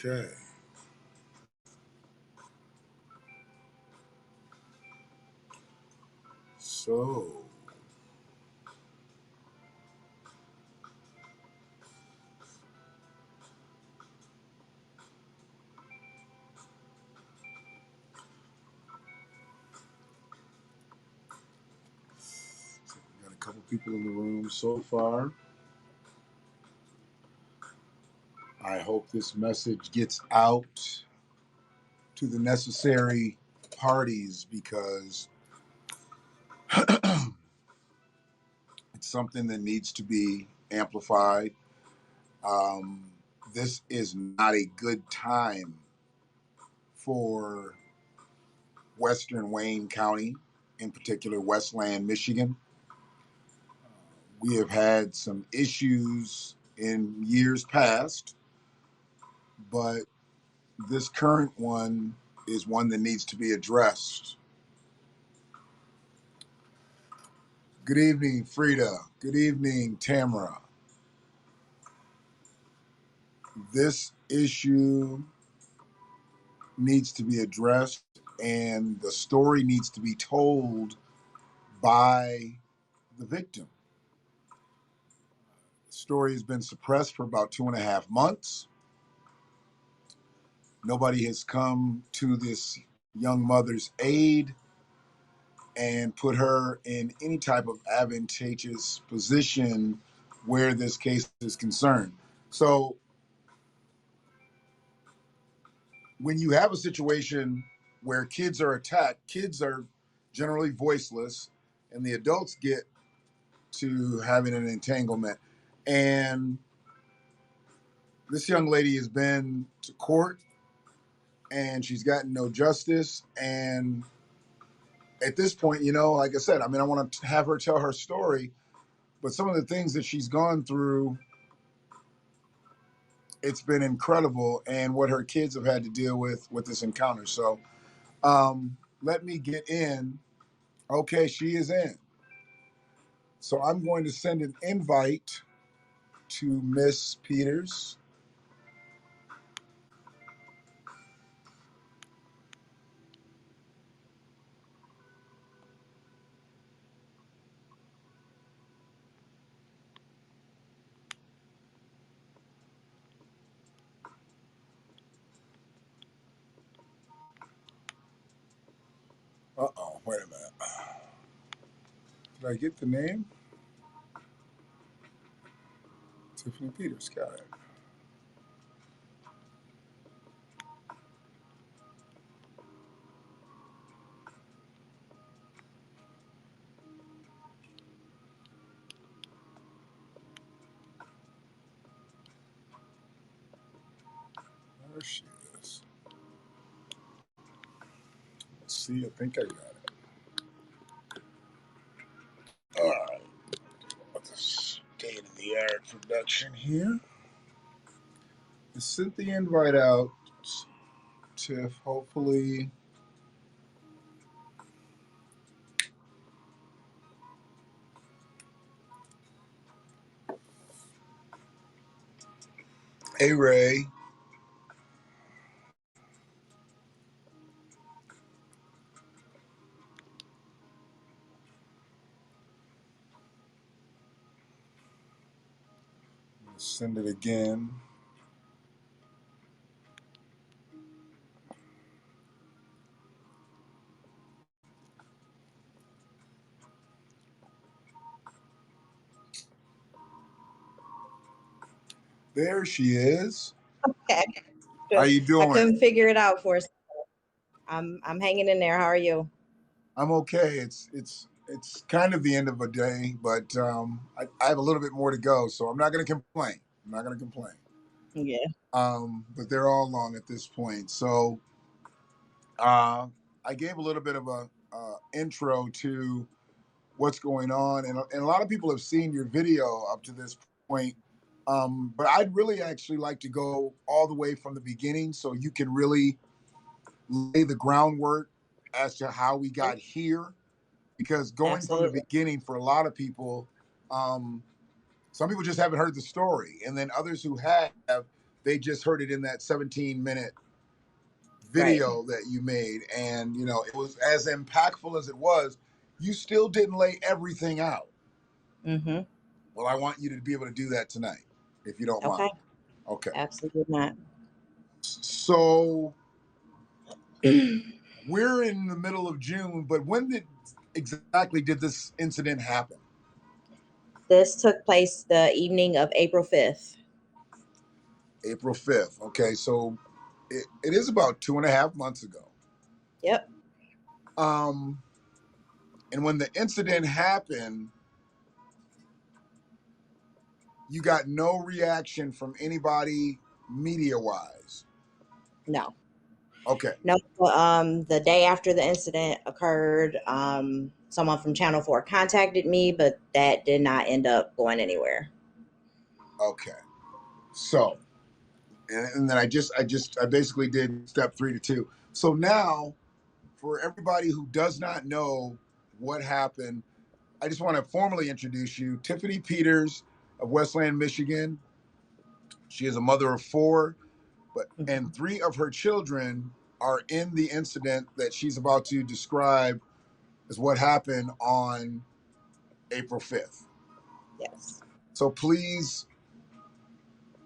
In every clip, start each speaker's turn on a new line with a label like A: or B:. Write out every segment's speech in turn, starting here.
A: Okay. So, we got a couple people in the room so far. I hope this message gets out to the necessary parties because it's something that needs to be amplified. Um, this is not a good time for Western Wayne County, in particular, Westland, Michigan. We have had some issues in years past, but this current one is one that needs to be addressed. Good evening, Frida. Good evening, Tamara. This issue needs to be addressed, and the story needs to be told by the victim. The story has been suppressed for about 2.5 months. Nobody has come to this young mother's aid and put her in any type of advantageous position where this case is concerned. So when you have a situation where kids are attacked, kids are generally voiceless, and the adults get to having an entanglement. And this young lady has been to court and she's gotten no justice. And at this point, like I said, I want to have her tell her story, but some of the things that she's gone through, it's been incredible, and what her kids have had to deal with this encounter. So let me get in. Okay, she is in. So I'm going to send an invite to Miss Peters. Uh-oh, wait a minute. Did I get the name? Tiffany Peters, got it. There she is. Let's see, I think I got it. All right. What's the state-of-the-art production here? I sent the invite out, Tiff. Hopefully. Hey, Ray. Send it again. There she is.
B: Okay.
A: How you doing?
B: I couldn't figure it out for a second. I'm hanging in there. How are you?
A: I'm okay. It's kind of the end of a day, but I have a little bit more to go, so I'm not going to complain.
B: Yeah.
A: But they're all long at this point. So I gave a little bit of a intro to what's going on, and a lot of people have seen your video up to this point. But I'd really actually like to go all the way from the beginning so you can really lay the groundwork as to how we got here. Because going from the beginning for a lot of people, some people just haven't heard the story. And then others who have, they just heard it in that 17-minute
B: Right.
A: video that you made, and it was as impactful as it was. You still didn't lay everything out.
B: Mm-hmm.
A: Well, I want you to be able to do that tonight, if you don't mind.
B: Okay.
A: Okay.
B: Absolutely not.
A: So we're in the middle of June, but when exactly did this incident happen?
B: This took place the evening of April 5th.
A: April 5th. Okay, so it is about 2.5 months ago.
B: Yep.
A: Um, and when the incident happened, you got no reaction from anybody media wise.
B: No.
A: Okay.
B: No. The day after the incident occurred, someone from Channel 4 contacted me, but that did not end up going anywhere.
A: Okay. So, and then I basically did step 3 to 2. So now, for everybody who does not know what happened, I just want to formally introduce you, Tiffany Peters of Westland, Michigan. She is a mother of 4, and 3 of her children are in the incident that she's about to describe as what happened on April 5th.
B: Yes.
A: So please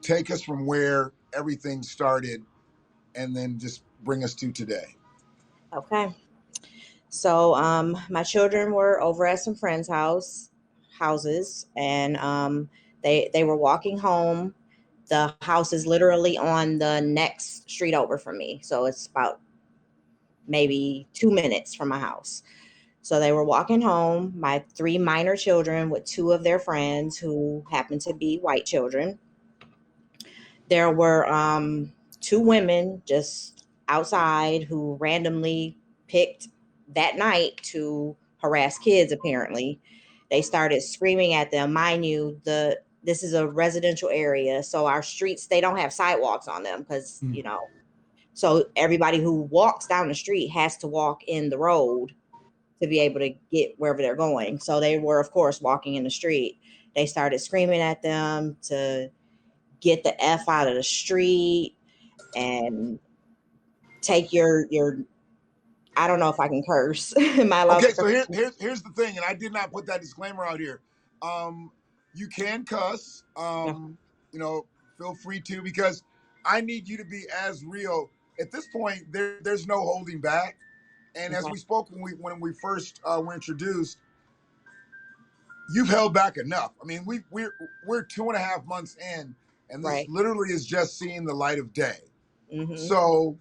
A: take us from where everything started and then just bring us to today.
B: Okay. So my children were over at some friends' houses, and they were walking home. The house is literally on the next street over from me, so it's about maybe 2 minutes from my house. So they were walking home, my 3 minor children with 2 of their friends who happened to be white children. There were 2 women just outside who randomly picked that night to harass kids. Apparently, they started screaming at them. Mind you, this is a residential area, so our streets, they don't have sidewalks on them because so everybody who walks down the street has to walk in the road to be able to get wherever they're going. So they were, of course, walking in the street. They started screaming at them to get the F out of the street and take your I don't know if I can curse. Am I allowed
A: Okay,
B: to
A: so
B: curse?
A: here's the thing, and I did not put that disclaimer out here. You can cuss.
B: No.
A: Feel free to, because I need you to be as real. At this point, there's no holding back. And as
B: Okay.
A: we spoke when we first were introduced, you've held back enough. I mean, we're 2.5 months in, and this
B: Right.
A: literally is just seeing the light of day.
B: Mm-hmm.
A: So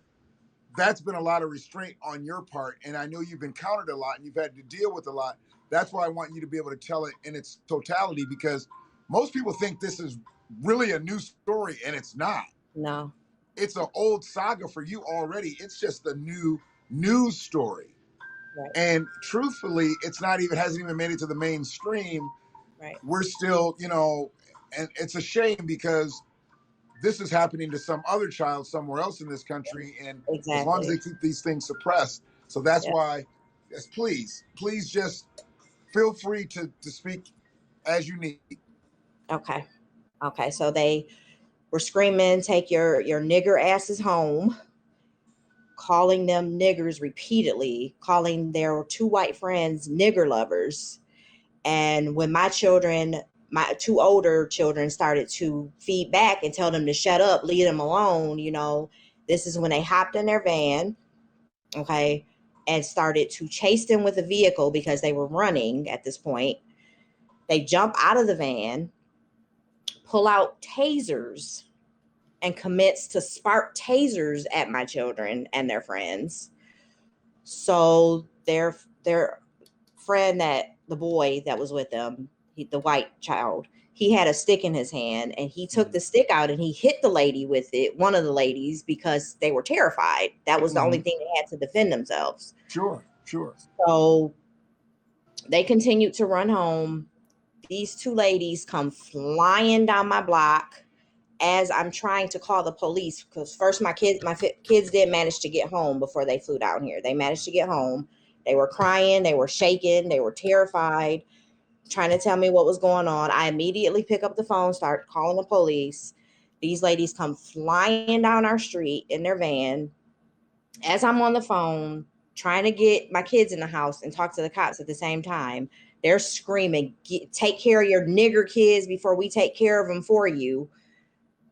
A: that's been a lot of restraint on your part, and I know you've encountered a lot and you've had to deal with a lot. That's why I want you to be able to tell it in its totality, because most people think this is really a new story, and it's not.
B: No.
A: It's an old saga for you already. It's just the new news story.
B: Right.
A: And truthfully, it's not even hasn't even made it to the mainstream.
B: Right.
A: We're still, and it's a shame because this is happening to some other child somewhere else in this country, and as long as they
B: Exactly.
A: keep these things suppressed. So that's
B: Yep.
A: why, yes, please just feel free to speak as you need.
B: Okay. Okay. So they were screaming, "Take your nigger asses home," calling them niggers repeatedly, calling their 2 white friends nigger lovers. And when my 2 older children started to feed back and tell them to shut up, leave them alone, this is when they hopped in their van, okay, and started to chase them with a vehicle because they were running at this point. They jump out of the van, pull out tasers, and commence to spark tasers at my children and their friends. So their friend, that the boy that was with them, the white child, he had a stick in his hand, and he took the stick out and he hit the lady with it, one of the ladies, because they were terrified. That was the only thing they had to defend themselves.
A: Sure, sure.
B: So they continued to run home. These 2 ladies come flying down my block as I'm trying to call the police, because first my kids did manage to get home before they flew down here. They managed to get home. They were crying, they were shaking, they were terrified, trying to tell me what was going on. I immediately pick up the phone, start calling the police. These ladies come flying down our street in their van. As I'm on the phone trying to get my kids in the house and talk to the cops at the same time, they're screaming, take care of your nigger kids before we take care of them for you.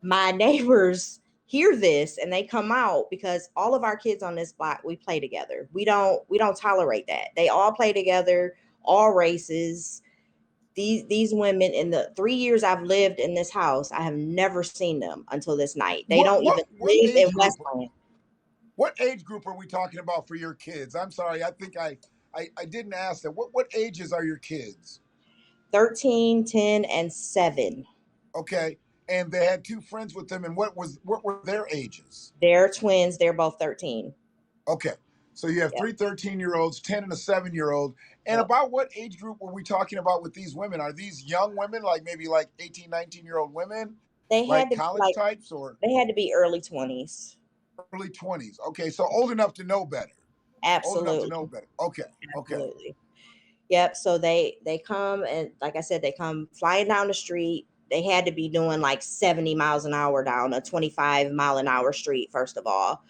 B: My neighbors hear this and they come out because all of our kids on this block, we play together. We don't tolerate that. They all play together, all races. These women, in the 3 years I've lived in this house, I have never seen them until this night. They
A: What
B: don't
A: what
B: even
A: what
B: live in
A: age group?
B: Westland.
A: What age group are we talking about for your kids? I'm sorry, I think I didn't ask that. What ages are your kids?
B: 13, 10, and 7.
A: Okay, and they had two friends with them, and what were their ages?
B: They're twins. They're both 13.
A: Okay, so you have
B: Yep.
A: three 13-year-olds, 10 and a 7-year-old. And
B: Yep.
A: about what age group were we talking about with these women? Are these young women, like maybe like 18, 19-year-old women,
B: They had
A: like
B: to be
A: college
B: like
A: types, or
B: they had to be early 20s.
A: early 20s? Okay, so old enough to know better. Old enough to know
B: Absolutely.
A: better. Okay, okay.
B: Absolutely. Yep. So they come, and like I said, they come flying down the street. They had to be doing like 70 miles an hour down a 25-mile-an-hour street, first of all.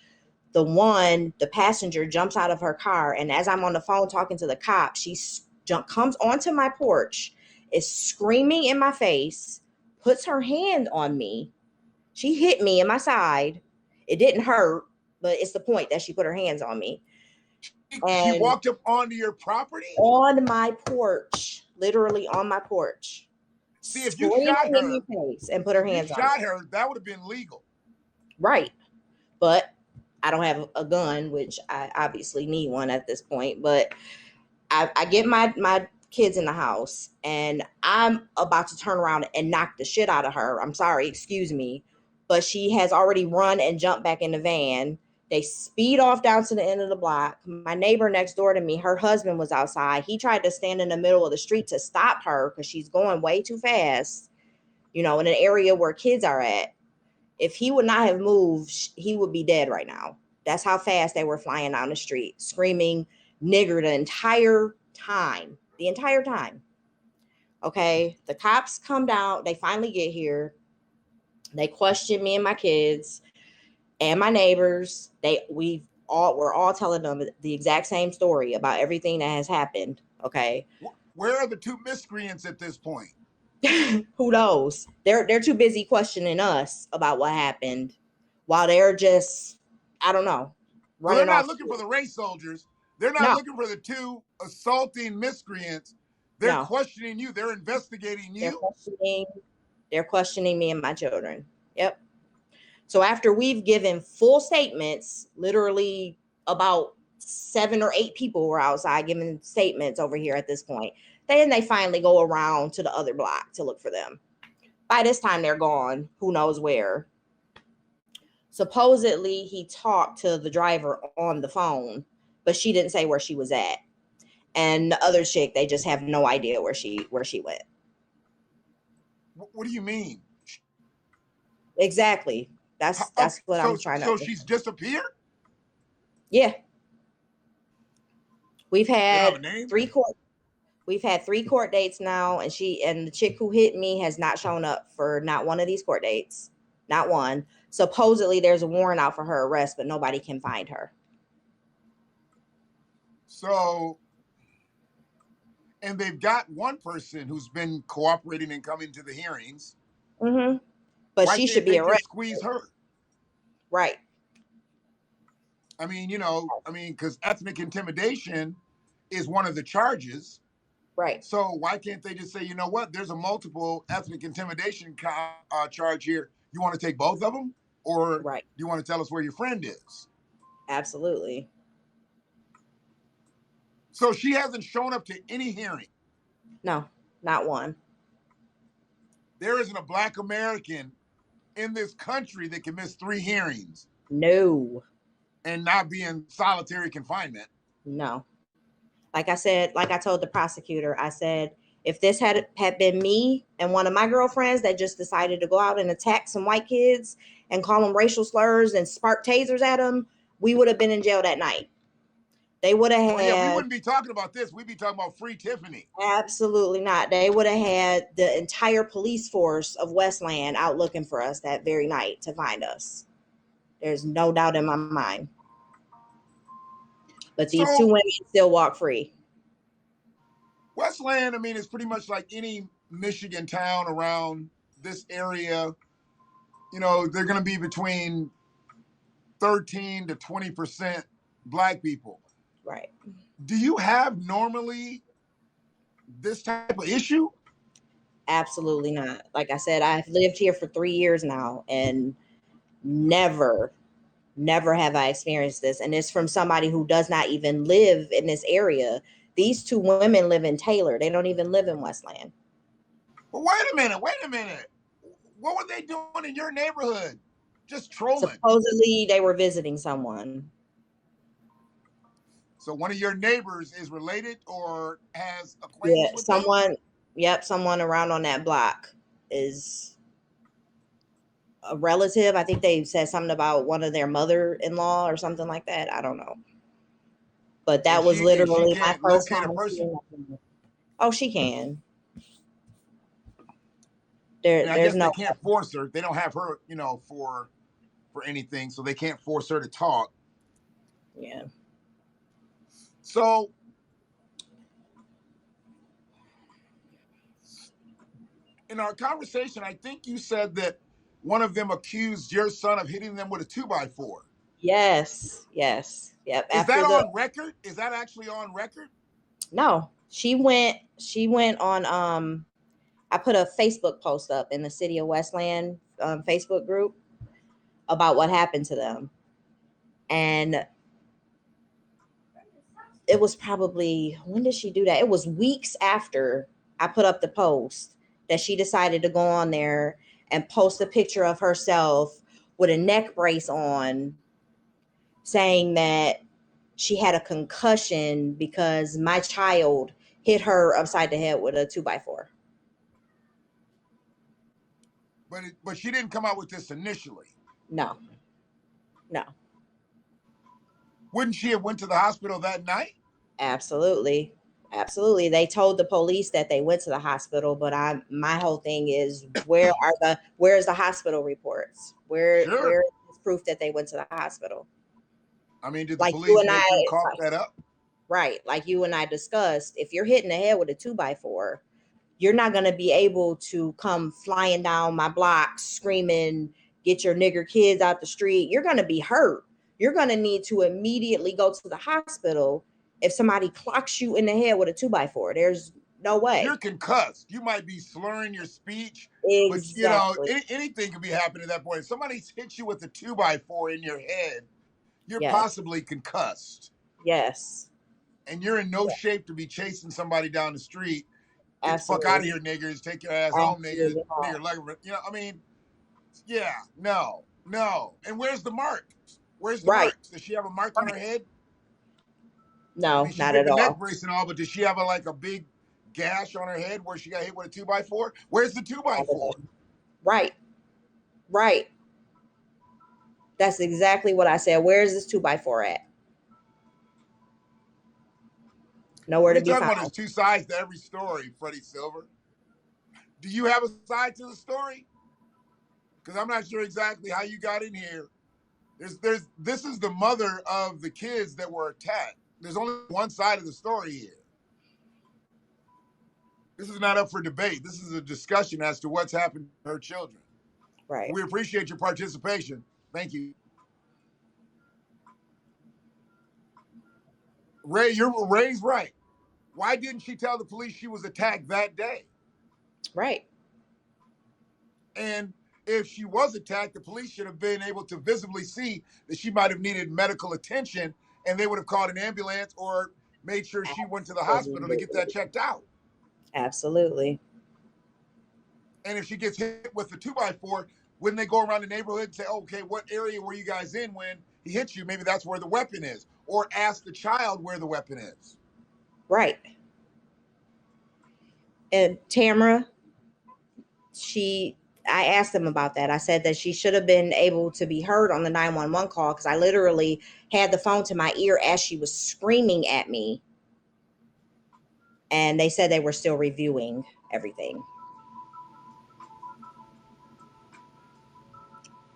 B: The passenger jumps out of her car, and as I'm on the phone talking to the cop, comes onto my porch, is screaming in my face, puts her hand on me. She hit me in my side. It didn't hurt, but it's the point that she put her hands on me.
A: She
B: And
A: walked up onto your property?
B: on my porch, literally on my porch,
A: See, if you
B: screaming
A: shot
B: in my
A: her,
B: face and put her
A: if you
B: hands on me.
A: shot her, that would have been legal.
B: Right. But I don't have a gun, which I obviously need one at this point. But I get my kids in the house, and I'm about to turn around and knock the shit out of her. I'm sorry, excuse me. But she has already run and jumped back in the van. They speed off down to the end of the block. My neighbor next door to me, her husband was outside. He tried to stand in the middle of the street to stop her because she's going way too fast, in an area where kids are at. If he would not have moved, he would be dead right now. That's how fast they were flying down the street, screaming nigger the entire time. The entire time. Okay. The cops come down. They finally get here. They question me and my kids and my neighbors. We're all telling them the exact same story about everything that has happened. Okay.
A: Where are the two miscreants at this point?
B: Who knows? They're too busy questioning us about what happened, while they're just, I don't know,
A: So they're
B: running
A: not
B: off.
A: looking for the race soldiers. They're not
B: No,
A: looking for the two assaulting miscreants. They're
B: no,
A: questioning you. They're investigating
B: they're
A: you.
B: questioning. They're questioning me and my children. Yep. So after we've given full statements, literally about 7 or 8 people were outside giving statements over here at this point. Then they finally go around to the other block to look for them. By this time, they're gone. Who knows where? Supposedly, he talked to the driver on the phone, but she didn't say where she was at. And the other chick, they just have no idea where she went.
A: What do you mean?
B: Exactly. That's what
A: So
B: I'm trying to.
A: so she's disappeared?
B: Yeah, we've
A: They don't have a
B: had
A: name?
B: three court dates now, and the chick who hit me has not shown up for not one of these court dates, not one. Supposedly, there's a warrant out for her arrest, but nobody can find her.
A: So, and they've got one person who's been cooperating and coming to the hearings.
B: Mm-hmm. But
A: Why
B: she should
A: can't
B: be
A: they just
B: arrested.
A: squeeze her?
B: Right.
A: I mean, because ethnic intimidation is one of the charges.
B: Right.
A: So why can't they just say, you know what? There's a multiple ethnic intimidation charge here. You want to take both of them, or
B: Right.
A: do you want to tell us where your friend is?
B: Absolutely.
A: So she hasn't shown up to any hearing.
B: No, not one.
A: There isn't a Black American in this country that can miss 3 hearings
B: No.
A: and not be in solitary confinement.
B: No. Like I told the prosecutor, I said, if this had been me and one of my girlfriends that just decided to go out and attack some white kids and call them racial slurs and spark tasers at them, we would have been in jail that night. They would have
A: Oh yeah, we
B: had
A: wouldn't be talking about this. We'd be talking about Free Tiffany.
B: absolutely not. They would have had the entire police force of Westland out looking for us that very night to find us. There's no doubt in my mind. But these two
A: So
B: women still walk free.
A: Westland, I mean, it's pretty much like any Michigan town around this area. You know, they're going to be between 13 to 20% black people.
B: Right.
A: Do you have normally this type of issue?
B: Absolutely not. Like I said, I've lived here for 3 years now and never, never have I experienced this. And it's from somebody who does not even live in this area. These two women live in Taylor. They don't even live in Westland.
A: Well, wait a minute. Wait a minute. What were they doing in your neighborhood? Just trolling.
B: Supposedly they were visiting someone.
A: So one of your neighbors is related or has
B: Yeah,
A: acquaintance with them?
B: someone, yep, someone around on that block is a relative. I think they said something about one of their mother-in-law or something like that. I don't know. But that
A: And
B: was
A: she
B: literally my
A: can't
B: first
A: locate a
B: time
A: person?
B: seeing them. Oh, she can.
A: I mean, I
B: There's
A: guess they
B: no,
A: can't force her. They don't have her, you know, for anything, so they can't force her to talk.
B: yeah.
A: So in our conversation, I think you said that one of them accused your son of hitting them with a 2x4.
B: Yes. Yes. Yep.
A: Is that
B: After the
A: on record? Is that actually on record?
B: no, she went on I put a Facebook post up in the city of Westland Facebook group about what happened to them. And it was probably, when did she do that? It was weeks after I put up the post that she decided to go on there and post a picture of herself with a neck brace on, saying that she had a concussion because my child hit her upside the head with a 2x4.
A: But she didn't come out with this initially.
B: No, no,
A: Wouldn't she have went to the hospital that night?
B: absolutely. Absolutely. They told the police that they went to the hospital, but my whole thing is where's the hospital reports? Where
A: Sure.
B: is proof that they went to the hospital?
A: I mean, did the
B: Like you
A: police
B: and
A: make them
B: I
A: cough that up?
B: right, like you and I discussed, if you're hitting the head with a 2x4, you're not going to be able to come flying down my block screaming, get your nigger kids out the street. You're going to be hurt. You're going to need to immediately go to the hospital if somebody clocks you in the head with a 2x4. There's no
A: You're
B: way.
A: concussed. You might be slurring your speech, but you know
B: Exactly.
A: anything could be happening at that point. If somebody hits you with a 2x4 in your head, you're
B: Yes.
A: possibly concussed,
B: Yes.
A: and you're in no shape to be chasing somebody down the street. Get the fuck out of
B: Absolutely.
A: here, niggers. Take your ass home, nigger.
B: Absolutely not.
A: Nigger, like, you know. I mean, yeah, no, no. And where's the mark? Where's the
B: Right.
A: marks? Does she have a mark on her
B: Right.
A: head? I
B: No,
A: mean, she's
B: not
A: getting
B: at
A: the neck
B: all.
A: brace and all, but does she have like a big gash on her head where she got hit with a 2x4? Where's the 2x4?
B: Right. Right. That's exactly what I said. Where is this 2x4 at? Nowhere
A: What are
B: to
A: you
B: be
A: talking
B: found.
A: about? There's two sides to every story, Freddie Silver. Do you have a side to the story? Because I'm not sure exactly how you got in here. This is the mother of the kids that were attacked. There's only one side of the story here. This is not up for debate. This is a discussion as to what's happened to her children.
B: Right.
A: We appreciate your participation. Thank you. Ray's right. Why didn't she tell the police she was attacked that day?
B: Right.
A: And if she was attacked, the police should have been able to visibly see that she might have needed medical attention, and they would have called an ambulance or made sure she went to the hospital to get that checked out.
B: Absolutely.
A: And if she gets hit with the 2x4, wouldn't they go around the neighborhood and say, okay, what area were you guys in when he hit you? Maybe that's where the weapon is. Or ask the child where the weapon is.
B: Right. And Tamara, she I asked them about that. I said that she should have been able to be heard on the 911 call because I literally had the phone to my ear as she was screaming at me. And they said they were still reviewing everything.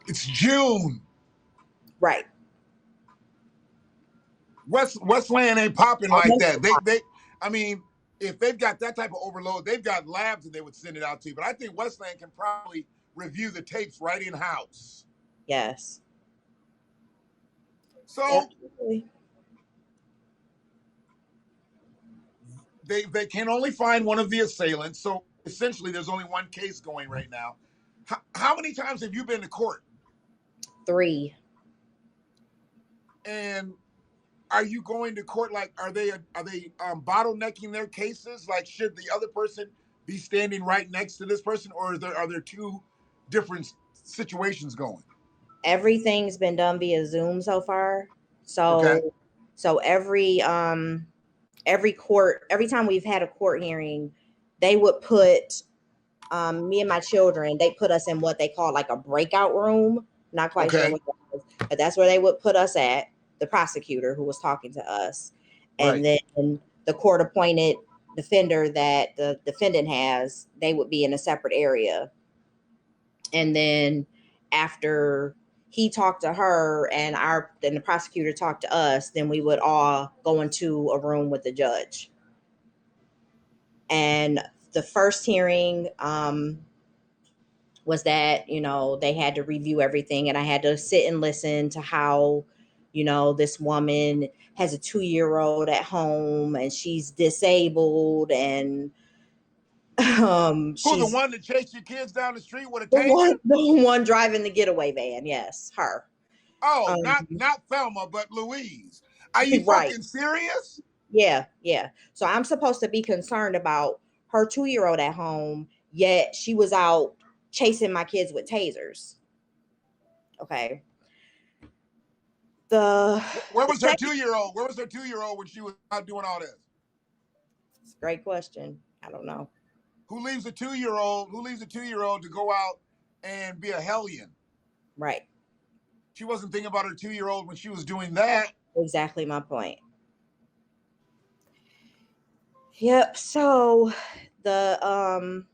A: It's June.
B: Right.
A: Westland ain't popping like that. I mean, if they've got that type of overload, they've got labs that they would send it out to. But I think Westland can probably review the tapes right in house.
B: Yes.
A: So
B: Absolutely.
A: they can only find one of the assailants. So essentially, there's only one case going right now. How many times have you been to court?
B: 3.
A: And are you going to court? Like, are they bottlenecking their cases? Like, should the other person be standing right next to this person, or are there two different situations going?
B: Everything's been done via Zoom so far.
A: Okay.
B: So every court, every time we've had a court hearing, they would put me and my children, they put us in what they call like a breakout room. Not quite sure what that is, but that's where they would put us at, the prosecutor who was talking to us. And
A: Right.
B: then the court appointed defender that the defendant has, they would be in a separate area. And then after he talked to her and then the prosecutor talked to us, then we would all go into a room with the judge. And the first hearing was that, they had to review everything, and I had to sit and listen to how, this woman has a 2-year-old at home and she's disabled, and
A: Who, the
B: she's
A: one that chased your kids down the street with a
B: the
A: taser?
B: one driving the getaway van. Yes, her.
A: Oh, not Thelma, but Louise. Are you
B: Right.
A: fucking serious?
B: Yeah. So I'm supposed to be concerned about her 2-year-old at home, yet she was out chasing my kids with tasers. Okay.
A: Where was her 2-year-old? Where was her 2-year-old when she was out doing all this?
B: Great question. I don't know.
A: Who leaves a 2-year-old? Who leaves a 2-year-old to go out and be a hellion?
B: Right.
A: She wasn't thinking about her 2-year-old when she was doing that.
B: Exactly my point. Yep. So the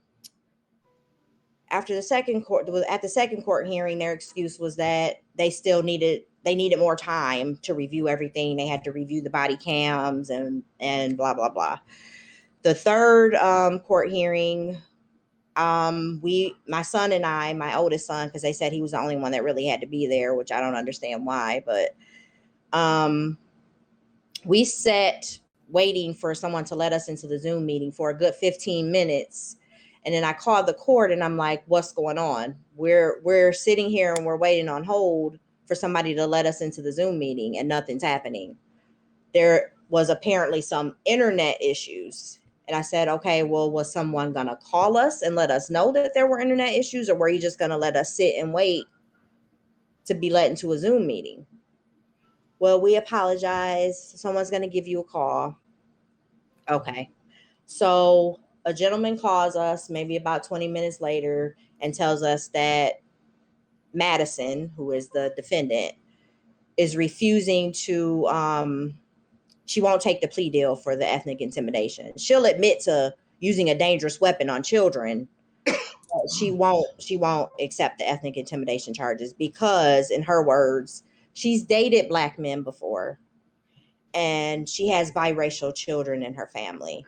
B: at the second court hearing, their excuse was that they needed more time to review everything. They had to review the body cams and blah blah blah. The third court hearing, my son and I, my oldest son, because they said he was the only one that really had to be there, which I don't understand why, but we sat waiting for someone to let us into the Zoom meeting for a good 15 minutes. And then I called the court and I'm like, what's going on? We're sitting here and we're waiting on hold for somebody to let us into the Zoom meeting and nothing's happening. There was apparently some internet issues. And I said, okay, well, was someone going to call us and let us know that there were internet issues, or were you just going to let us sit and wait to be let into a Zoom meeting? Well, we apologize. Someone's going to give you a call. Okay. So a gentleman calls us maybe about 20 minutes later and tells us that Madison, who is the defendant, is refusing to, she won't take the plea deal for the ethnic intimidation. She'll admit to using a dangerous weapon on children. She won't accept the ethnic intimidation charges because, in her words, she's dated Black men before and she has biracial children in her family.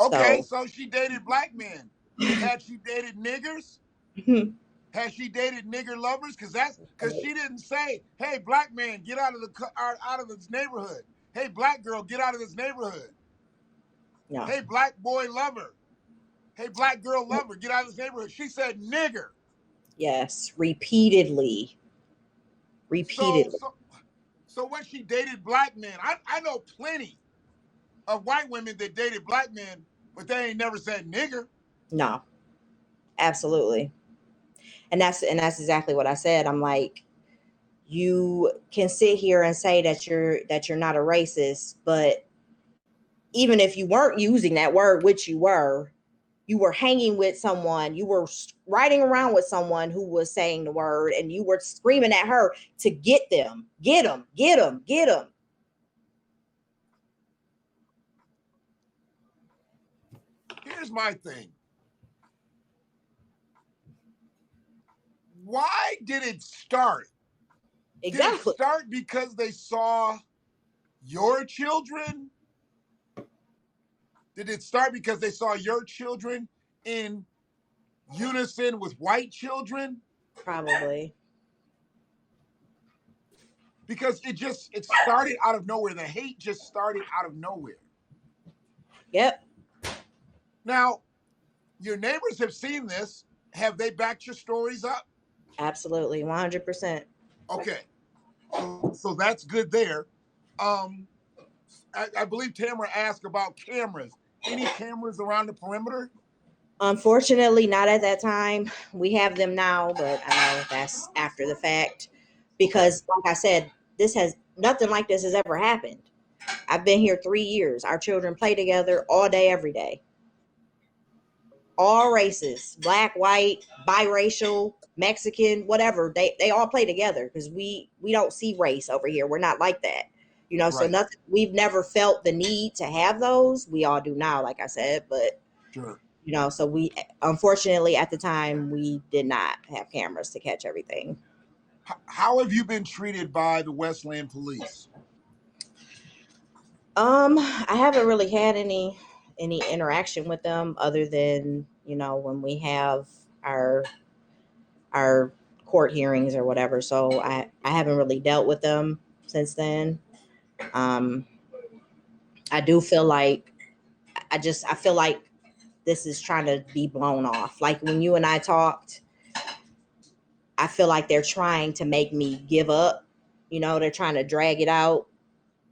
A: Okay, so she dated Black men. Had she dated niggers? Has she dated nigger lovers? Because she didn't say, "Hey, Black man, get out of this neighborhood. Hey, Black girl, get out of this neighborhood.
B: No.
A: Hey, Black boy lover. Hey, Black girl lover, get out of this neighborhood." She said nigger.
B: Yes, repeatedly.
A: So when she dated Black men, I know plenty of white women that dated Black men, but they ain't never said nigger.
B: No, absolutely. And that's exactly what I said. I'm like, you can sit here and say that you're not a racist, but even if you weren't using that word, which you were, you were hanging with someone, you were riding around with someone who was saying the word, and you were screaming at her to get them, get them, get them, get them.
A: Here's my thing. Why did it start?
B: Exactly.
A: Did it start because they saw your children? Did it start because they saw your children in unison with white children?
B: Probably.
A: Because it started out of nowhere. The hate just started out of nowhere.
B: Yep.
A: Now, your neighbors have seen this. Have they backed your stories up?
B: Absolutely. 100%.
A: Okay. So that's good there. I believe Tamara asked about cameras. Any cameras around the perimeter?
B: Unfortunately, not at that time. We have them now, but I know that's after the fact. Because, like I said, this has nothing like this has ever happened. I've been here 3 years. Our children play together all day, every day. All races, black, white, biracial, Mexican, whatever. They all play together because we don't see race over here. We're not like that. So
A: Right.
B: nothing, we've never felt the need to have those. We all do now, like I said, but
A: Sure.
B: so we, unfortunately, at the time, we did not have cameras to catch everything.
A: How have you been treated by the Westland police?
B: I haven't really had any interaction with them other than, when we have our court hearings or whatever. So I haven't really dealt with them since then. Um, I do feel like I feel like this is trying to be blown off. Like when you and I talked, I feel like they're trying to make me give up. They're trying to drag it out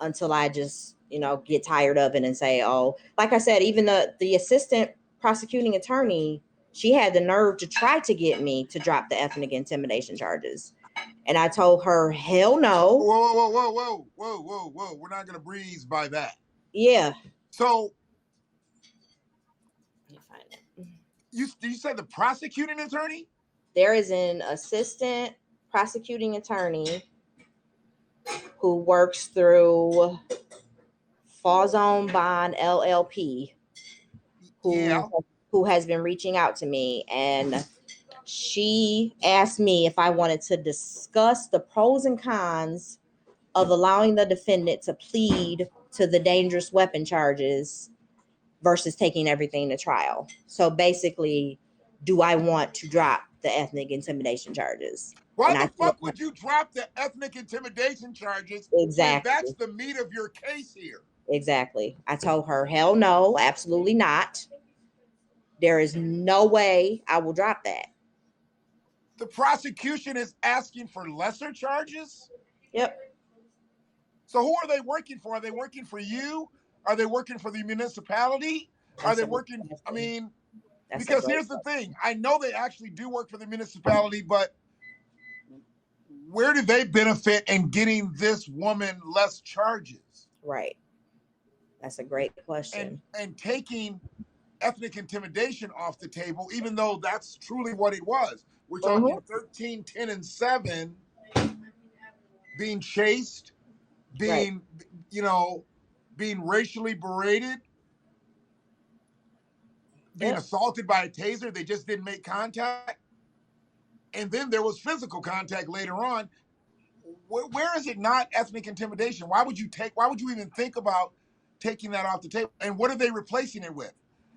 B: until I just, get tired of it and say, oh, like I said, even the assistant prosecuting attorney, she had the nerve to try to get me to drop the ethnic intimidation charges. And I told her, hell no.
A: Whoa. We're not going to breeze by that.
B: Yeah.
A: So,
B: Let me find it.
A: you said the prosecuting attorney?
B: There is an assistant prosecuting attorney who works through Fawzone Bond LLP, who has been reaching out to me, and she asked me if I wanted to discuss the pros and cons of allowing the defendant to plead to the dangerous weapon charges versus taking everything to trial. So basically, do I want to drop the ethnic intimidation charges?
A: Why the fuck would you drop the ethnic intimidation charges when that's the meat of your case here?
B: Exactly. I told her, hell no, absolutely not. There is no way I will drop that.
A: The prosecution is asking for lesser charges?
B: Yep.
A: So who are they working for? Are they working for you? Are they working for the municipality? Are they working? I mean, because here's the thing. I know they actually do work for the municipality, but where do they benefit in getting this woman less charges?
B: Right. That's a great question.
A: And taking ethnic intimidation off the table, even though that's truly what it was. We're talking 13, 10, and 7 being chased, being,
B: right.
A: Being racially berated, being assaulted by a taser. They just didn't make contact. And then there was physical contact later on. Where is it not ethnic intimidation? Why would you even think about taking that off the table? And what are they replacing it with?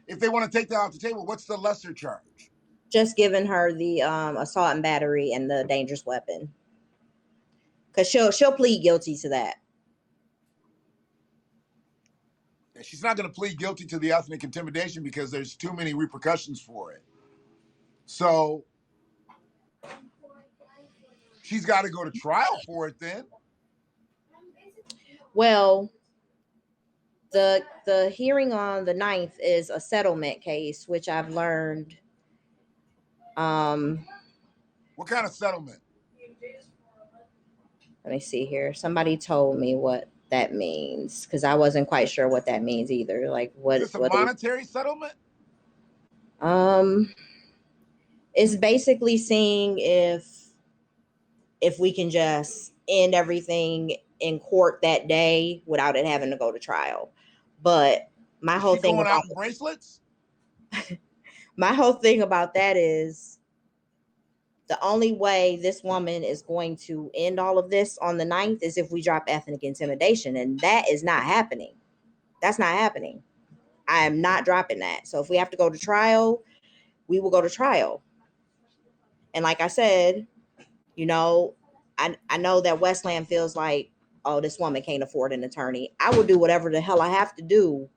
A: If they want to take that off the table, what's the lesser charge?
B: Just giving her the assault and battery and the dangerous weapon. Because she'll plead guilty to that.
A: She's not going to plead guilty to the ethnic intimidation because there's too many repercussions for it. So she's got to go to trial for it then.
B: Well, the hearing on the 9th is a settlement case, which I've learned.
A: What kind of settlement?
B: Let me see here. Somebody told me what that means because I wasn't quite sure what that means either. Like what?
A: Is this a monetary settlement?
B: Um, it's basically seeing if we can just end everything in court that day without it having to go to trial. But my
A: Is
B: whole
A: she
B: thing
A: going
B: about
A: out in bracelets?
B: my whole thing about that is the only way this woman is going to end all of this on the 9th is if we drop ethnic intimidation, and that is not happening. That's not happening. I am not dropping that. So if we have to go to trial, we will go to trial. And like I said, you know, I know that Westland feels like, oh, this woman can't afford an attorney. I will do whatever the hell I have to do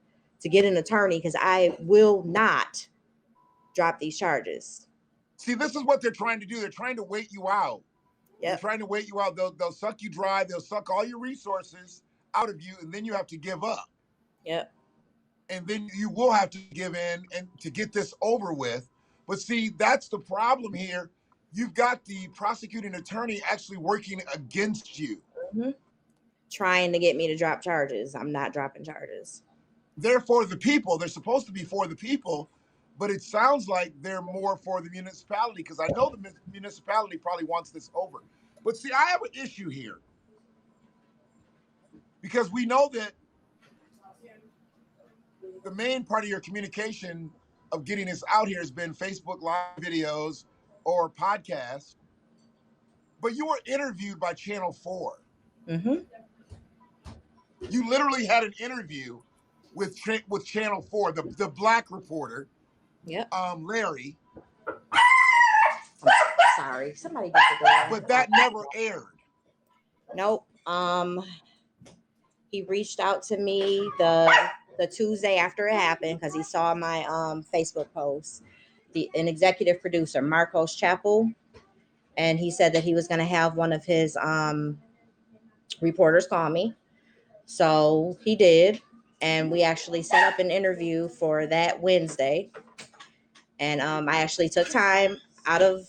B: to get an attorney because I will not drop these charges.
A: See, this is what they're trying to do. They're trying to wait you out. They're
B: Yep.
A: trying to wait you out. They'll suck you dry. They'll suck all your resources out of you, and then you have to give up.
B: Yep.
A: And then you will have to give in and to get this over with. But see, that's the problem here. You've got the prosecuting attorney actually working against you.
B: Mm-hmm. Trying to get me to drop charges. I'm not dropping charges.
A: They're for the people. They're supposed to be for the people, but it sounds like they're more for the municipality because I know the municipality probably wants this over. But see, I have an issue here because we know that the main part of your communication of getting this out here has been Facebook Live videos or podcasts, but you were interviewed by Channel 4.
B: Mm-hmm.
A: You literally had an interview with Channel 4, the black reporter,
B: Yep.
A: Larry.
B: Sorry, somebody get the door.
A: But that never aired.
B: Nope. He reached out to me the Tuesday after it happened because he saw my Facebook post. An executive producer, Marcos Chappell, and he said that he was going to have one of his reporters call me. So he did, and we actually set up an interview for that Wednesday. And I actually took time out of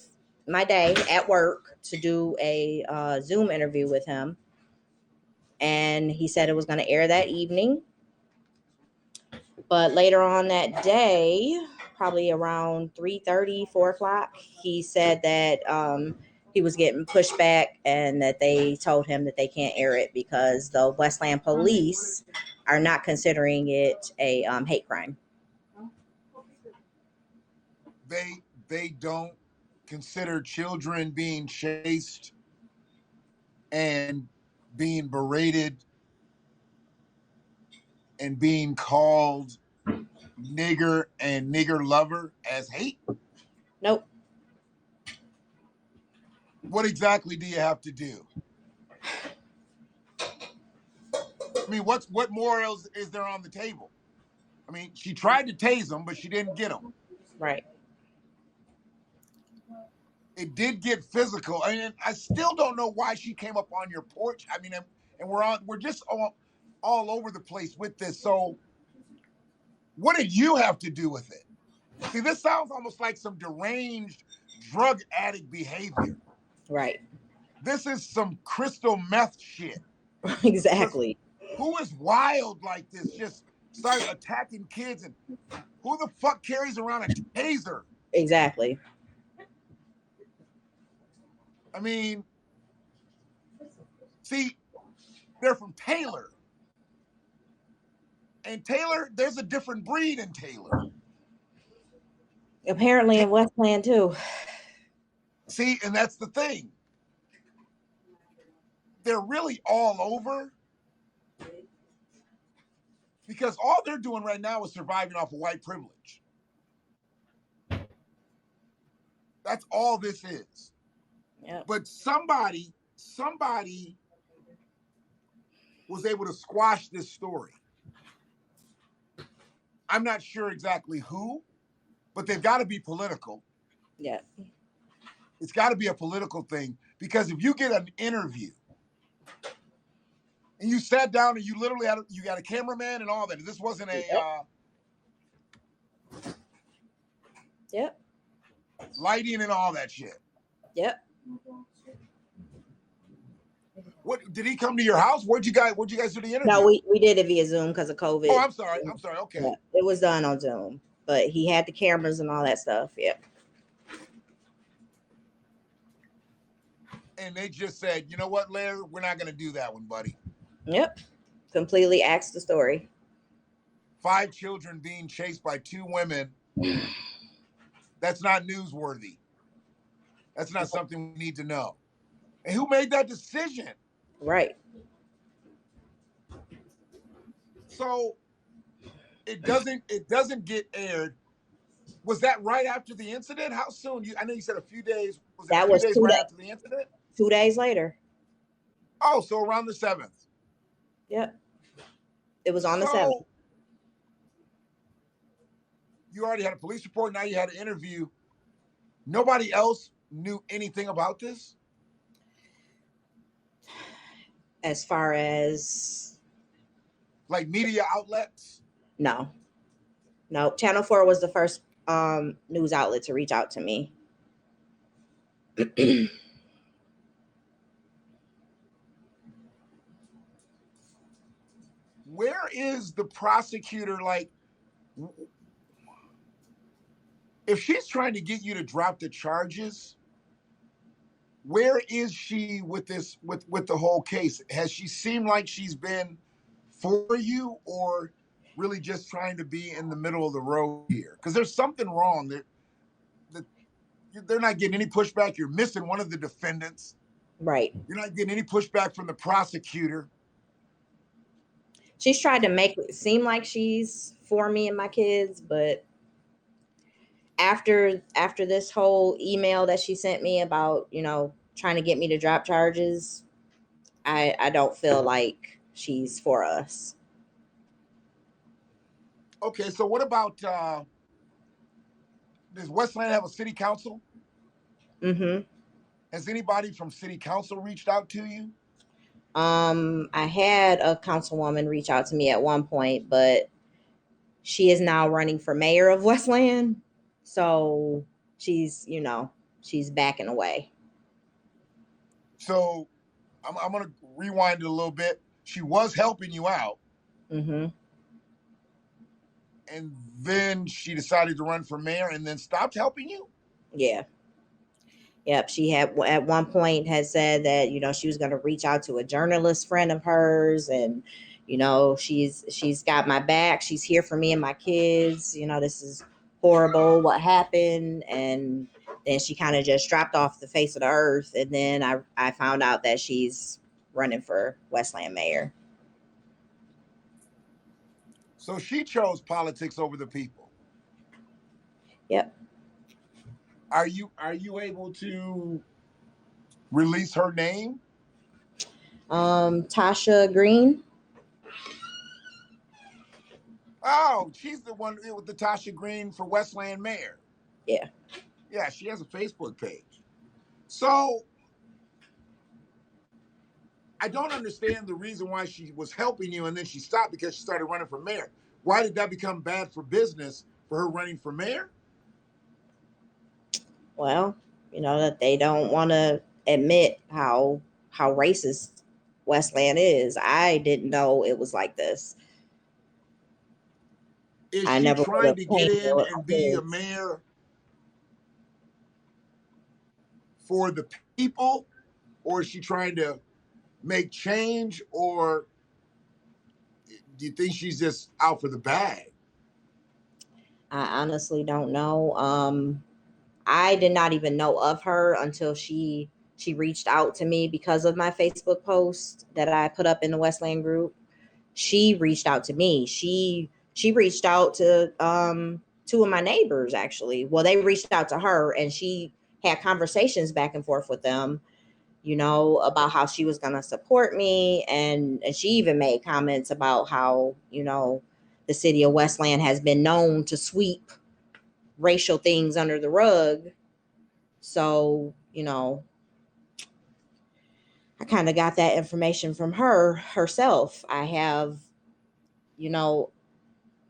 B: my day at work to do a Zoom interview with him. And he said it was going to air that evening. But later on that day, probably around 3:30, 4 o'clock, he said that he was getting pushed back and that they told him that they can't air it because the Westland police are not considering it a hate crime.
A: They don't consider children being chased and being berated and being called nigger and nigger lover as hate?
B: Nope.
A: What exactly do you have to do? I mean, what morals is there on the table? I mean, she tried to tase him, but she didn't get him.
B: Right.
A: It did get physical. I mean, I still don't know why she came up on your porch. I mean, and we're just all over the place with this. So what did you have to do with it? See, this sounds almost like some deranged drug addict behavior.
B: Right.
A: This is some crystal meth shit.
B: Exactly.
A: Who is wild like this? Just start attacking kids, and who the fuck carries around a taser?
B: Exactly.
A: I mean, see, they're from Taylor. And Taylor, there's a different breed in Taylor.
B: Apparently in Westland too.
A: See, and that's the thing. They're really all over because all they're doing right now is surviving off of white privilege. That's all this is.
B: Yep.
A: But somebody was able to squash this story. I'm not sure exactly who, but they've got to be political.
B: Yeah.
A: It's got to be a political thing because if you get an interview and you sat down and you literally you got a cameraman and all that, this wasn't a
B: Yep.
A: Lighting and all that shit.
B: Yep.
A: What did he come to your house? Where'd you guys do the interview?
B: No, we did it via Zoom because of COVID.
A: Oh, I'm sorry. Okay.
B: Yeah, it was done on Zoom. but he had the cameras and all that stuff. Yep.
A: And they just said, you know what, Larry, we're not going to do that one, buddy.
B: Yep. Completely axed the story.
A: 5 children being chased by 2 women. That's not newsworthy. That's not something we need to know. And who made that decision?
B: Right.
A: So it doesn't get aired. Was that right after the incident? How soon? I know you said a few days. Was it a
B: That
A: few
B: was
A: days
B: two
A: right
B: days.
A: after the incident?
B: 2 days later.
A: Oh, so around the 7th.
B: Yep. It was on the
A: So
B: 7th.
A: you already had a police report. Now you had an interview. Nobody else knew anything about this?
B: As far as
A: like media outlets?
B: No. Channel 4 was the first news outlet to reach out to me.
A: Where is the prosecutor? Like, if she's trying to get you to drop the charges, where is she with this, with the whole case? Has she seemed like she's been for you, or really just trying to be in the middle of the road here? Because there's something wrong. That they're not getting any pushback. You're missing one of the defendants.
B: Right.
A: You're not getting any pushback from the prosecutor.
B: She's tried to make it seem like she's for me and my kids, but after this whole email that she sent me about, trying to get me to drop charges, I don't feel like she's for us.
A: Okay, so what about does Westland have a city council?
B: Mm-hmm.
A: Has anybody from city council reached out to you?
B: I had a councilwoman reach out to me at one point, but she is now running for mayor of Westland. So she's backing away.
A: So I'm going to rewind it a little bit. She was helping you out.
B: Mm-hmm.
A: And then she decided to run for mayor and then stopped helping you?
B: Yeah. Yep. She had at one point had said that, she was going to reach out to a journalist friend of hers, and, she's got my back. She's here for me and my kids. This is horrible what happened. And then she kind of just dropped off the face of the earth. And then I found out that she's running for Westland mayor.
A: So she chose politics over the people.
B: Yep.
A: Are you able to release her name?
B: Tasha Green.
A: Oh, she's the one with the Tasha Green for Westland mayor.
B: Yeah.
A: Yeah, she has a Facebook page. So I don't understand the reason why she was helping you and then she stopped because she started running for mayor. Why did that become bad for business for her running for mayor?
B: Well, that they don't want to admit how racist Westland is. I didn't know it was like this.
A: Is she trying to get in and be a mayor for the people, or is she trying to make change, or do you think she's just out for the bag?
B: I honestly don't know. I did not even know of her until she reached out to me because of my Facebook post that I put up in the Westland group. She reached out to me. She reached out to 2 of my neighbors, actually. Well, they reached out to her, and she had conversations back and forth with them, about how she was going to support me. And she even made comments about how, the city of Westland has been known to sweep racial things under the rug. So, I kind of got that information from her herself. I have,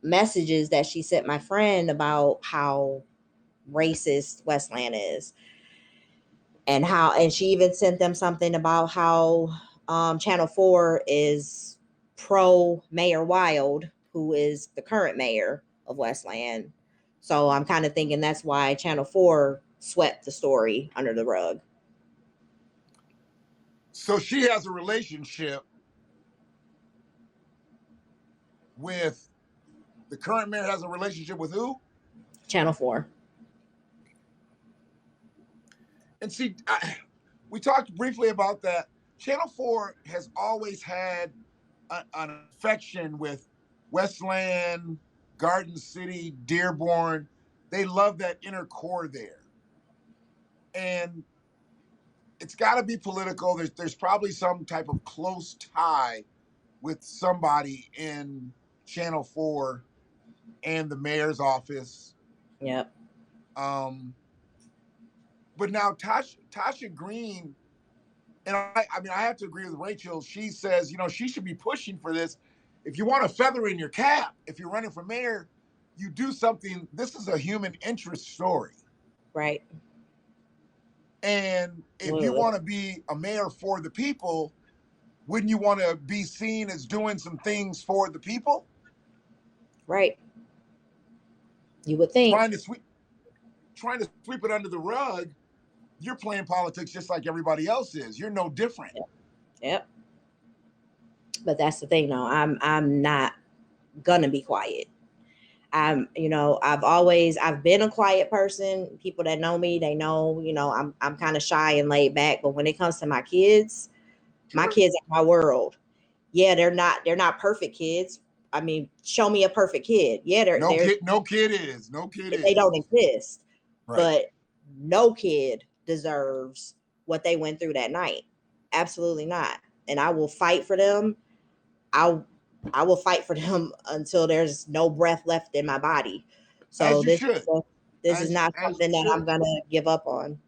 B: messages that she sent my friend about how racist Westland is, and she even sent them something about how Channel 4 is pro Mayor Wild, who is the current mayor of Westland. So I'm kind of thinking that's why Channel 4 swept the story under the rug.
A: So she has a relationship with the current mayor, has a relationship with who?
B: Channel 4.
A: And see, we talked briefly about that. Channel 4 has always had an affection with Westland, Garden City, Dearborn. They love that inner core there. And it's got to be political. There's probably some type of close tie with somebody in Channel 4 and the mayor's office.
B: Yep.
A: But now Tasha Green, and I mean, I have to agree with Rachel. She says, she should be pushing for this. If you want a feather in your cap, if you're running for mayor, you do something. This is a human interest story.
B: Right.
A: And if you want to be a mayor for the people, wouldn't you want to be seen as doing some things for the people?
B: Right. You would think.
A: Trying to sweep it under the rug. You're playing politics just like everybody else is. You're no different.
B: Yep. But that's the thing, though. I'm not gonna be quiet. I've been a quiet person. People that know me, they know, I'm kind of shy and laid back. But when it comes to my kids,
A: Sure.
B: My kids are my world. Yeah, they're not perfect kids. I mean, show me a perfect kid. Yeah,
A: no kid is.
B: They don't exist.
A: Right.
B: But no kid deserves what they went through that night. Absolutely not. And I will fight for them. I will fight for them until there's no breath left in my body. So this is not something that I'm gonna give up on.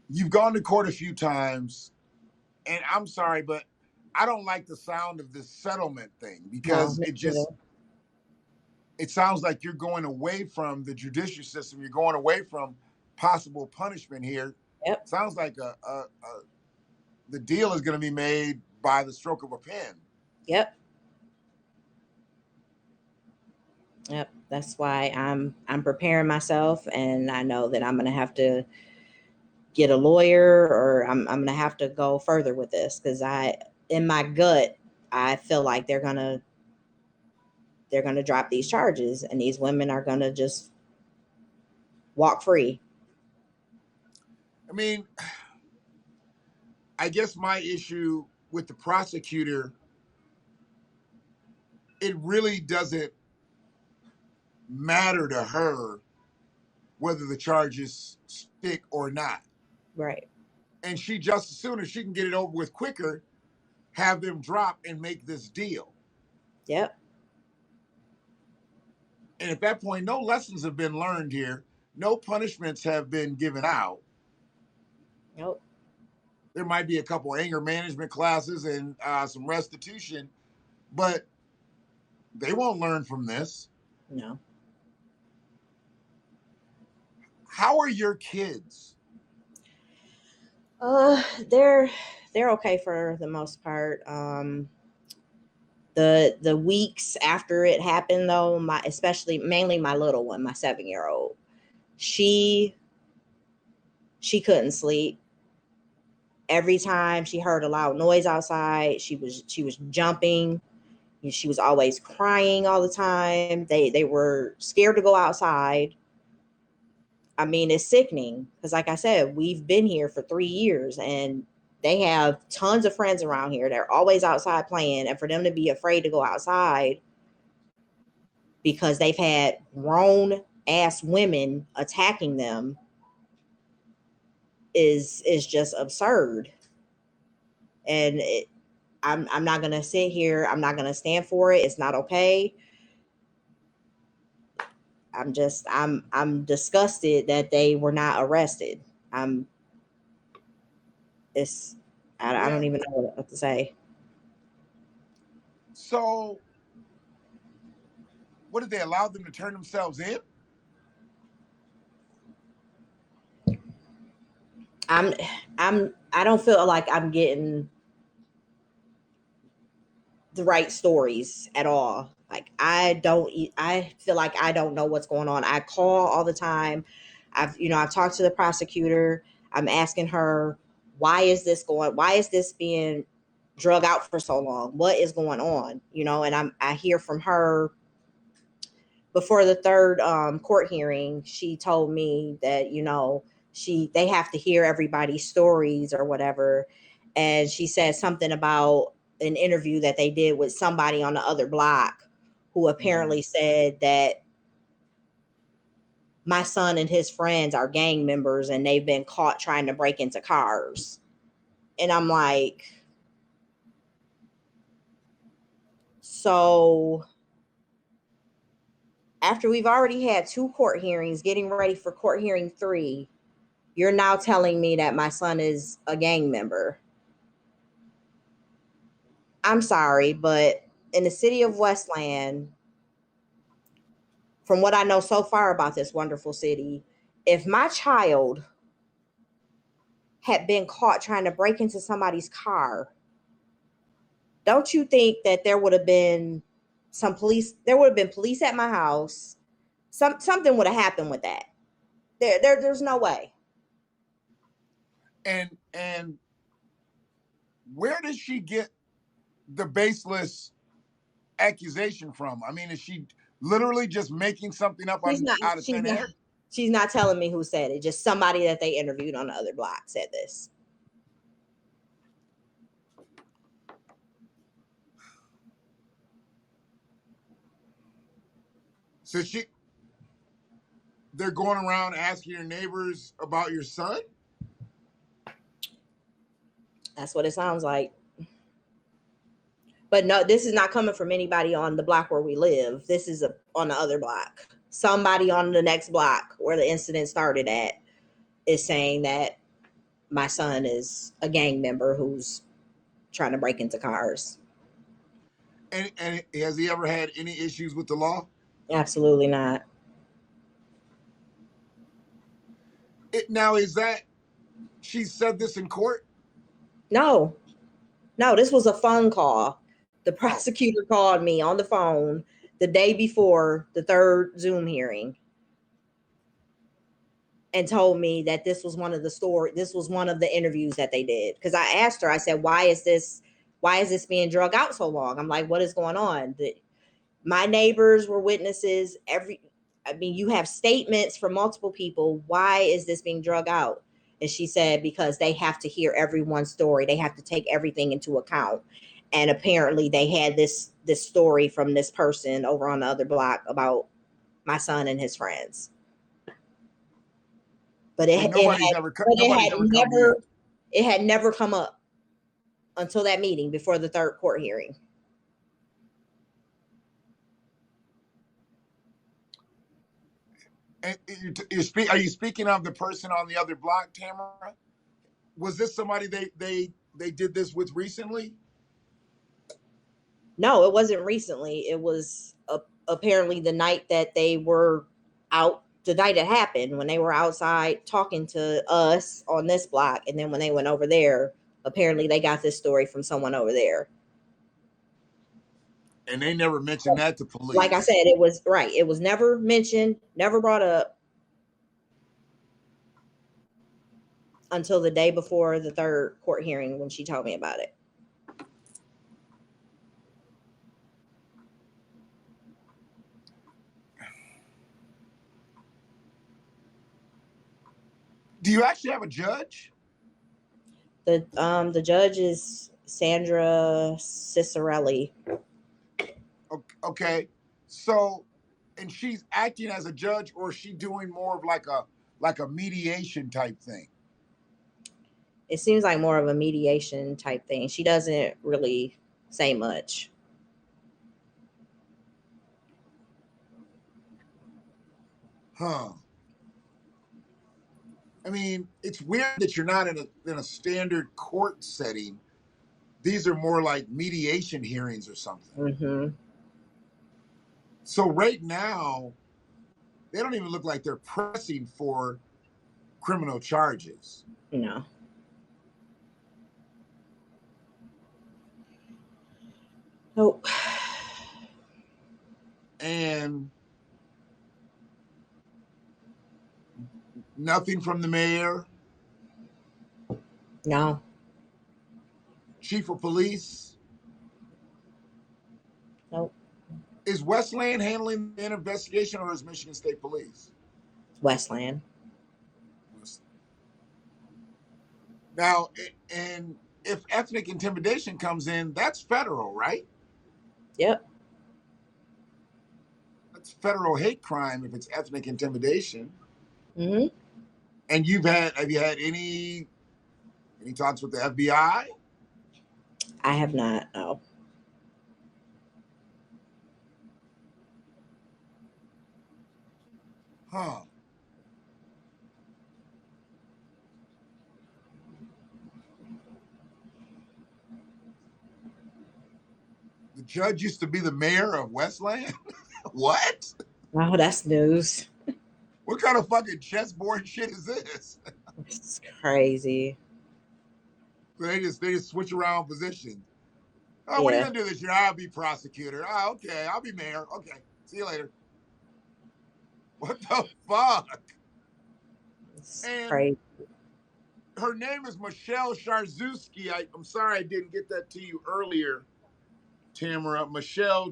A: You've gone to court a few times, and I'm sorry, but I don't like the sound of this settlement thing because it sounds like you're going away from the judicial system. You're going away from possible punishment here.
B: Yep.
A: Sounds like the deal is going to be made by the stroke of a pen.
B: Yep. Yep. That's why I'm preparing myself, and I know that I'm going to have to get a lawyer, or I'm going to have to go further with this, because in my gut, I feel like they're going to drop these charges, and these women are going to just walk free.
A: I mean, I guess my issue with the prosecutor, it really doesn't matter to her whether the charges stick or not.
B: Right.
A: And she just as soon as she can get it over with quicker, have them drop and make this deal.
B: Yep.
A: And at that point, no lessons have been learned here. No punishments have been given out.
B: Nope.
A: There might be a couple anger management classes and some restitution, but they won't learn from this.
B: No.
A: How are your kids?
B: They're okay for the most part. The weeks after it happened, though, mainly my little one, my 7-year-old, she couldn't sleep. Every time she heard a loud noise outside, she was jumping. She was always crying all the time. They were scared to go outside. I mean, it's sickening because, like I said, we've been here for 3 years, and they have tons of friends around here. They're always outside playing, and for them to be afraid to go outside because they've had grown ass women attacking them is just absurd. And I'm not gonna sit here. I'm not gonna stand for it. It's not okay. I'm disgusted that they were not arrested. I don't even know what to say.
A: So, what did they allow them to turn themselves in?
B: I don't feel like I'm getting the right stories at all. Like I feel like I don't know what's going on. I call all the time. I've talked to the prosecutor. I'm asking her, why is this being drug out for so long? What is going on? And I hear from her before the third court hearing. She told me that they have to hear everybody's stories or whatever, and she said something about an interview that they did with somebody on the other block who apparently said that my son and his friends are gang members and they've been caught trying to break into cars. And I'm like, so after we've already had 2 court hearings, getting ready for court hearing 3, you're now telling me that my son is a gang member. I'm sorry, but in the city of Westland, from what I know so far about this wonderful city, if my child had been caught trying to break into somebody's car, don't you think that there would have been police at my house? Something would have happened with that. There's no way.
A: And where does she get the baseless accusation from? I mean, is she literally just making something up out of thin air?
B: She's not telling me who said it. Just somebody that they interviewed on the other block said this.
A: So they're going around asking your neighbors about your son?
B: That's what it sounds like. But no, this is not coming from anybody on the block where we live. This is on the other block. Somebody on the next block where the incident started at is saying that my son is a gang member who's trying to break into cars.
A: And has he ever had any issues with the law?
B: Absolutely not.
A: Now, is that she said this in court?
B: No, this was a phone call. The prosecutor called me on the phone the day before the third Zoom hearing and told me that this was one of the interviews that they did. Because I asked her, I said, why is this being drug out so long? I'm like, what is going on? My neighbors were witnesses. You have statements from multiple people. Why is this being drug out? And she said, because they have to hear everyone's story. They have to take everything into account. And apparently they had this story from this person over on the other block about my son and his friends. But it had never come up until that meeting before the third court hearing.
A: And are you speaking of the person on the other block, Tamara? Was this somebody they did this with recently?
B: No, it wasn't recently. It was apparently the night that they were out, the night it happened, when they were outside talking to us on this block. And then when they went over there, apparently they got this story from someone over there.
A: And they never mentioned that to police.
B: Like I said, it was right. It was never mentioned, never brought up until the day before the third court hearing when she told me about it.
A: Do you actually have a judge?
B: The judge is Sandra Cicerelli.
A: Okay. So, and she's acting as a judge, or is she doing more of like a mediation type thing?
B: It seems like more of a mediation type thing. She doesn't really say much.
A: Huh. I mean, it's weird that you're not in a standard court setting. These are more like mediation hearings or something.
B: Mm-hmm.
A: So right now, they don't even look like they're pressing for criminal charges.
B: No. Oh,
A: And nothing from the mayor,
B: no,
A: chief of police.
B: nope.
A: Is Westland handling the investigation, or is Michigan State Police?
B: Westland.
A: Now, and if ethnic intimidation comes in, that's federal, right?
B: Yep.
A: That's federal hate crime if it's ethnic intimidation.
B: Mm-hmm.
A: And have you had any talks with the FBI?
B: I have not. No.
A: Huh. The judge used to be the mayor of Westland? What?
B: Oh, that's news.
A: What kind of fucking chessboard shit is this?
B: It's crazy.
A: They just switch around positions. Oh, what are you
B: Yeah.
A: gonna do this year? I'll be prosecutor. Oh, okay. I'll be mayor. Okay. See you later. What the fuck?
B: It's
A: And
B: crazy.
A: her name is Michelle Sharzewski. I'm sorry I didn't get that to you earlier, Tamara. Michelle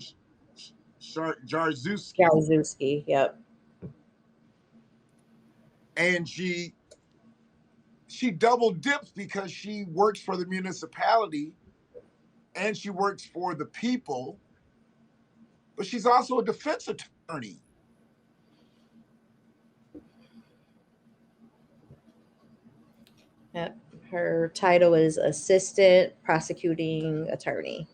A: Jarzewski.
B: Jaruzelski. Yep.
A: And she double dips because she works for the municipality and she works for the people, but she's also a defense attorney.
B: Yep. Her title is assistant prosecuting attorney.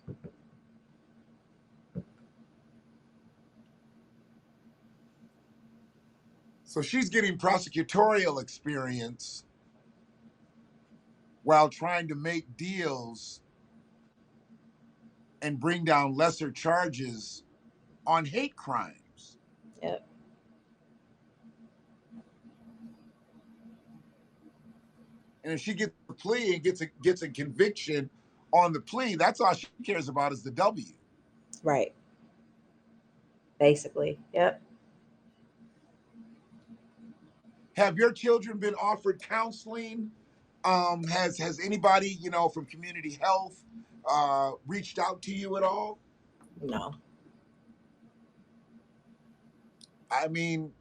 A: So she's getting prosecutorial experience while trying to make deals and bring down lesser charges on hate crimes.
B: Yep.
A: And if she gets a plea and gets a conviction on the plea, that's all she cares about is the W.
B: Right. Basically. Yep.
A: Have your children been offered counseling? Has anybody from community health reached out to you at all?
B: No.
A: I mean,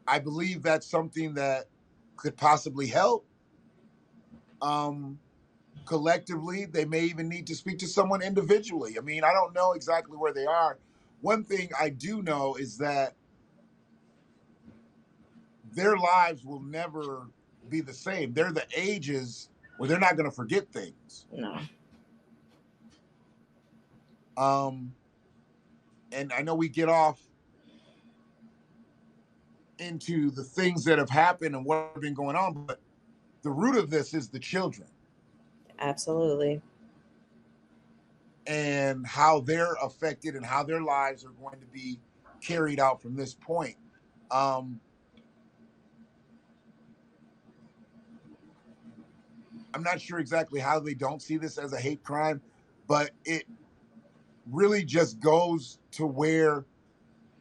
A: I believe that's something that could possibly help. Collectively, they may even need to speak to someone individually. I mean, I don't know exactly where they are. One thing I do know is that their lives will never be the same. They're the ages where they're not going to forget things.
B: No.
A: And I know we get off into the things that have happened and what have been going on, but the root of this is the children
B: Absolutely.
A: and how they're affected and how their lives are going to be carried out from this point. I'm not sure exactly how they don't see this as a hate crime, but it really just goes to where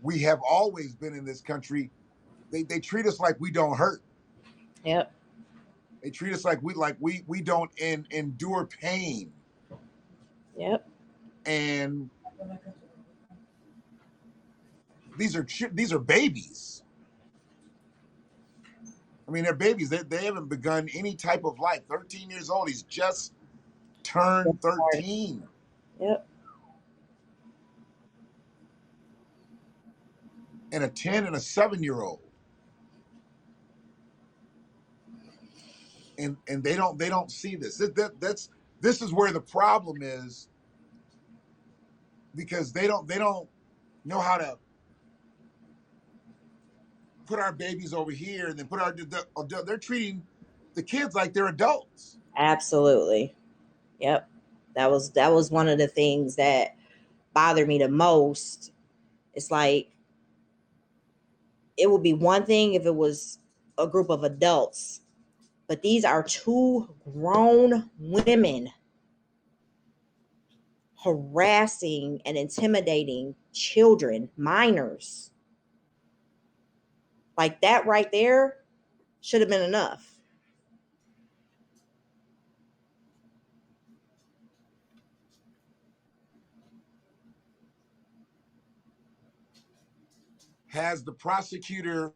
A: we have always been in this country. They treat us like we don't hurt.
B: Yep.
A: They treat us like we don't endure pain.
B: Yep.
A: And these are babies. I mean, they're babies. They haven't begun any type of life. 13 years old. He's just turned 13.
B: Yep.
A: And a 10 and a 7-year-old. And they don't see this. This is where the problem is, because they don't know how to put our babies over here and then put they're treating the kids like they're adults.
B: Absolutely. Yep. That was one of the things that bothered me the most. It's like it would be one thing if it was a group of adults, but these are two grown women harassing and intimidating children, minors. Like that right there should have been enough.
A: Has the prosecutor?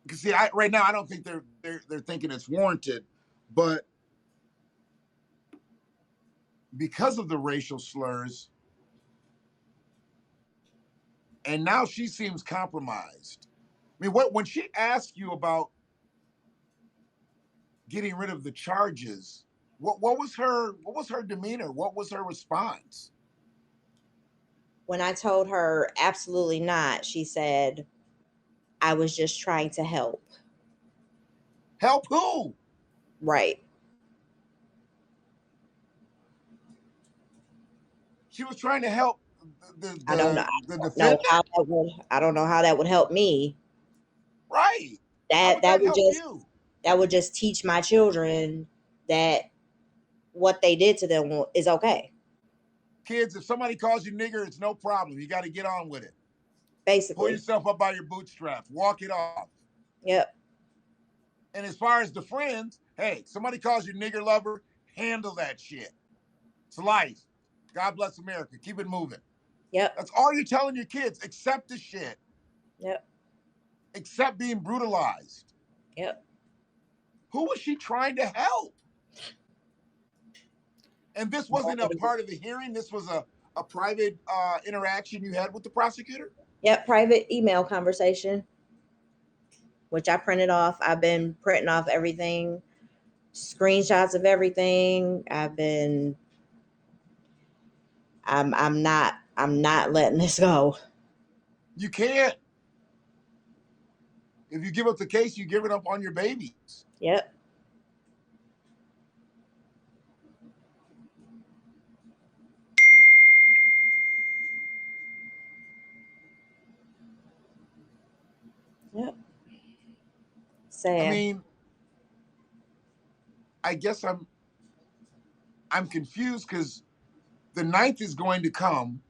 A: Because see, right now I don't think they're thinking it's warranted, but because of the racial slurs, and now she seems compromised. I mean, when she asked you about getting rid of the charges, what was her demeanor? What was her response?
B: When I told her absolutely not, she said, I was just trying to help.
A: Help who?
B: Right.
A: She was trying to help
B: I don't know.
A: the
B: Know
A: defendant,
B: how that would. I don't know how that would help me.
A: right? How
B: That
A: would that
B: that would
A: help
B: just
A: you?
B: that would just teach my children that what they did to them is okay.
A: Kids, if somebody calls you nigger, it's no problem. You got to get on with it. Pull
B: Basically.
A: yourself up by your bootstraps. Walk it off.
B: Yep.
A: And as far as the friends, hey, somebody calls you nigger lover, handle that shit. It's life. God bless America. Keep it moving.
B: Yep.
A: That's all you're telling your kids. Accept the shit.
B: Yep.
A: Accept being brutalized.
B: Yep.
A: Who was she trying to help? And this wasn't a part of the hearing. This was a private interaction you had with the prosecutor?
B: Yep. Private email conversation, which I printed off. I've been printing off everything, screenshots of everything. I'm not letting this go.
A: You can't. If you give up the case, you give it up on your babies.
B: Yep. Yep.
A: I
B: Sad.
A: mean, I guess I'm confused because the ninth is going to come.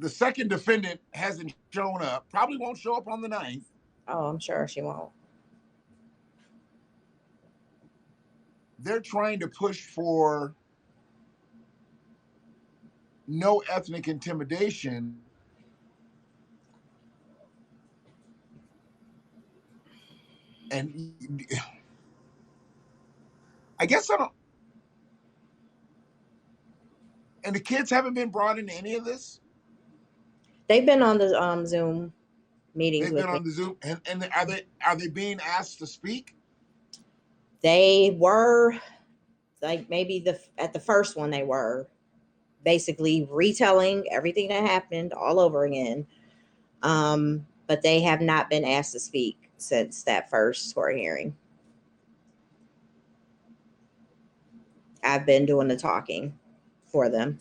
A: The second defendant hasn't shown up. Probably won't show up on the ninth.
B: Oh, I'm sure she won't.
A: They're trying to push for no ethnic intimidation. And I guess I don't. And the kids haven't been brought into any of this.
B: They've been on the Zoom meetings
A: They've been
B: with me.
A: on the Zoom, and are they being asked to speak?
B: They were like maybe at the first one they were basically retelling everything that happened all over again. But they have not been asked to speak since that first court hearing. I've been doing the talking for them.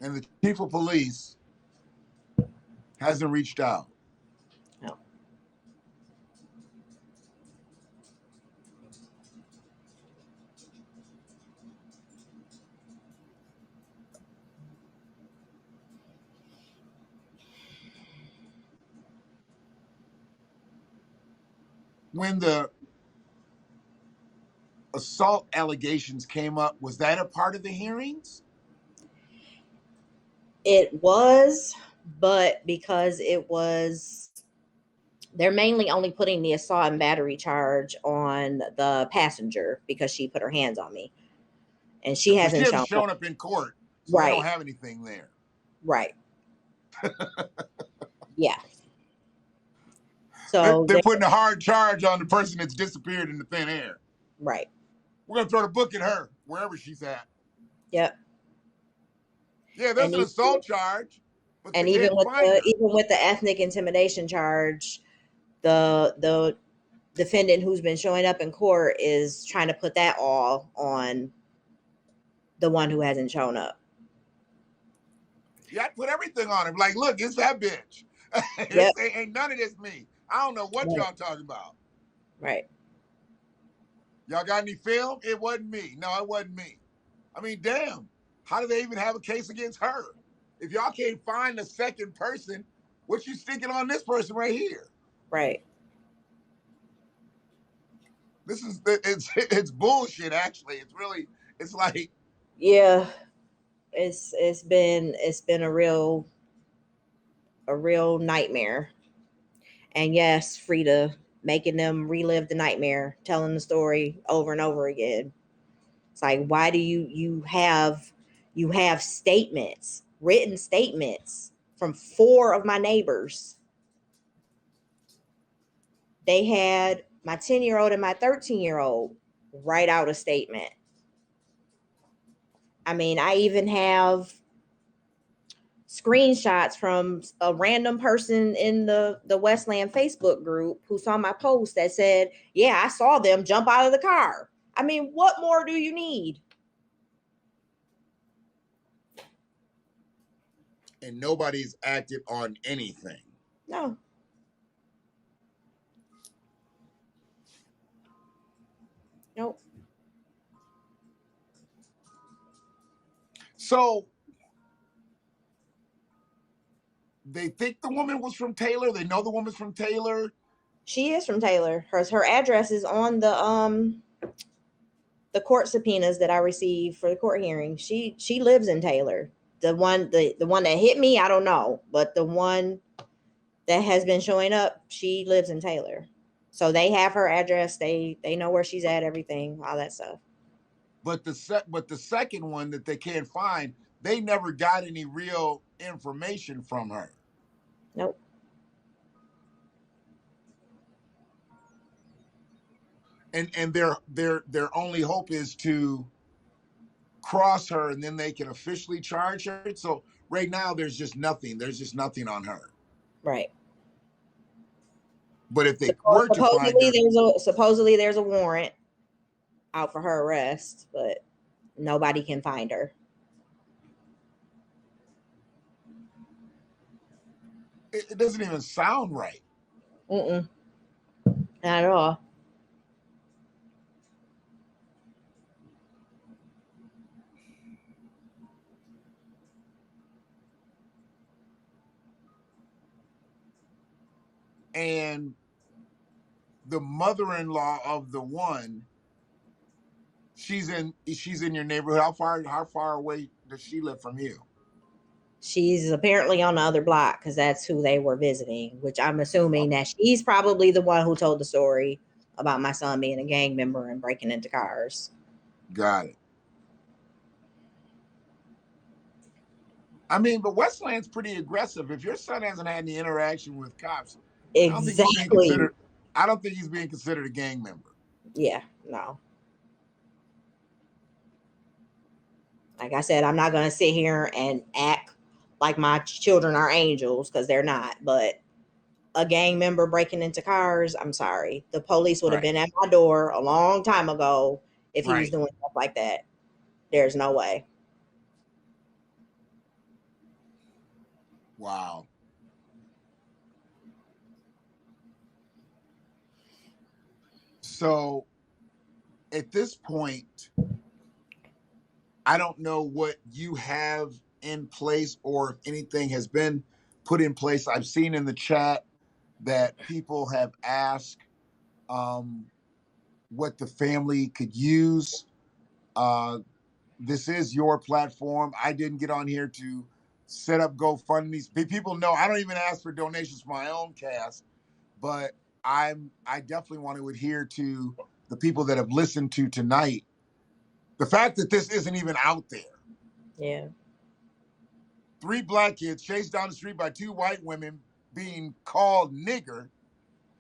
A: And the chief of police hasn't reached out.
B: No.
A: When the assault allegations came up, was that a part of the hearings?
B: It was, but because they're mainly only putting the assault and battery charge on the passenger because she put her hands on me. And she
A: But she
B: hasn't
A: hasn't
B: shown up.
A: shown up in court, so they don't
B: Right.
A: have anything there.
B: Right. Yeah. So
A: They're putting a hard charge on the person that's disappeared in the thin air.
B: right.
A: We're gonna throw the book at her wherever she's at.
B: Yep.
A: Yeah, there's
B: And
A: an assault charge, but they
B: and even
A: can't
B: with
A: find her.
B: the ethnic intimidation charge, the defendant who's been showing up in court is trying to put that all on the one who hasn't shown up.
A: Yeah, I put everything on him. Like, look, it's that bitch.
B: Yep.
A: Ain't none of this me. I don't know what
B: Right.
A: y'all talking about.
B: Right.
A: Y'all got any film? It wasn't me. No, it wasn't me. I mean, damn. How do they even have a case against her? If y'all can't find the second person, what you sticking on this person right here?
B: Right.
A: This is it's bullshit. Actually, it's like
B: Yeah. It's been a real nightmare. And yes, Frida, making them relive the nightmare, telling the story over and over again. It's like, why do you have statements, written statements from four of my neighbors. They had my 10-year-old and my 13-year-old write out a statement. I mean, I even have screenshots from a random person in the Westland Facebook group who saw my post that said, "Yeah, I saw them jump out of the car." I mean, what more do you need?
A: and nobody's acted on anything.
B: No. Nope.
A: So they think the woman was from Taylor. They know the woman's from Taylor.
B: She is from Taylor. Her address is on the court subpoenas that I received for the court hearing. She lives in Taylor. The one that hit me, I don't know, but the one that has been showing up, she lives in Taylor. So they have her address. They know where she's at, everything, all that stuff.
A: But the second one that they can't find, they never got any real information from her.
B: Nope.
A: And their only hope is to cross her and then they can officially charge her. So right now there's just nothing. There's just nothing on her.
B: Right.
A: But if they were to find
B: Supposedly
A: her,
B: there's a warrant out for her arrest, but nobody can find her.
A: it doesn't even sound right.
B: Mm-mm. Not at all.
A: And the mother-in-law of the one, she's in your neighborhood. How far away does she live from you?
B: She's apparently on the other block because that's who they were visiting, which I'm assuming that she's probably the one who told the story about my son being a gang member and breaking into cars.
A: Got it. I mean, but Westland's pretty aggressive. If your son hasn't had any interaction with cops, I don't think he's being
B: Exactly.
A: considered. I don't think he's being considered a gang member.
B: Yeah, no. Like I said, I'm not going to sit here and act like my children are angels because they're not. But a gang member breaking into cars, I'm sorry. The police would have
A: Right.
B: been at my door a long time ago if he was
A: Right.
B: doing stuff like that. There's no way.
A: Wow. So at this point, I don't know what you have in place or if anything has been put in place. I've seen in the chat that people have asked um, what the family could use. Uh, this is your platform. I didn't get on here to set up GoFundMe's. People know I don't even ask for donations for my own cast, but I definitely want to adhere to the people that have listened to tonight. The fact that this isn't even out there.
B: Yeah.
A: 3 black kids chased down the street by 2 white women being called nigger,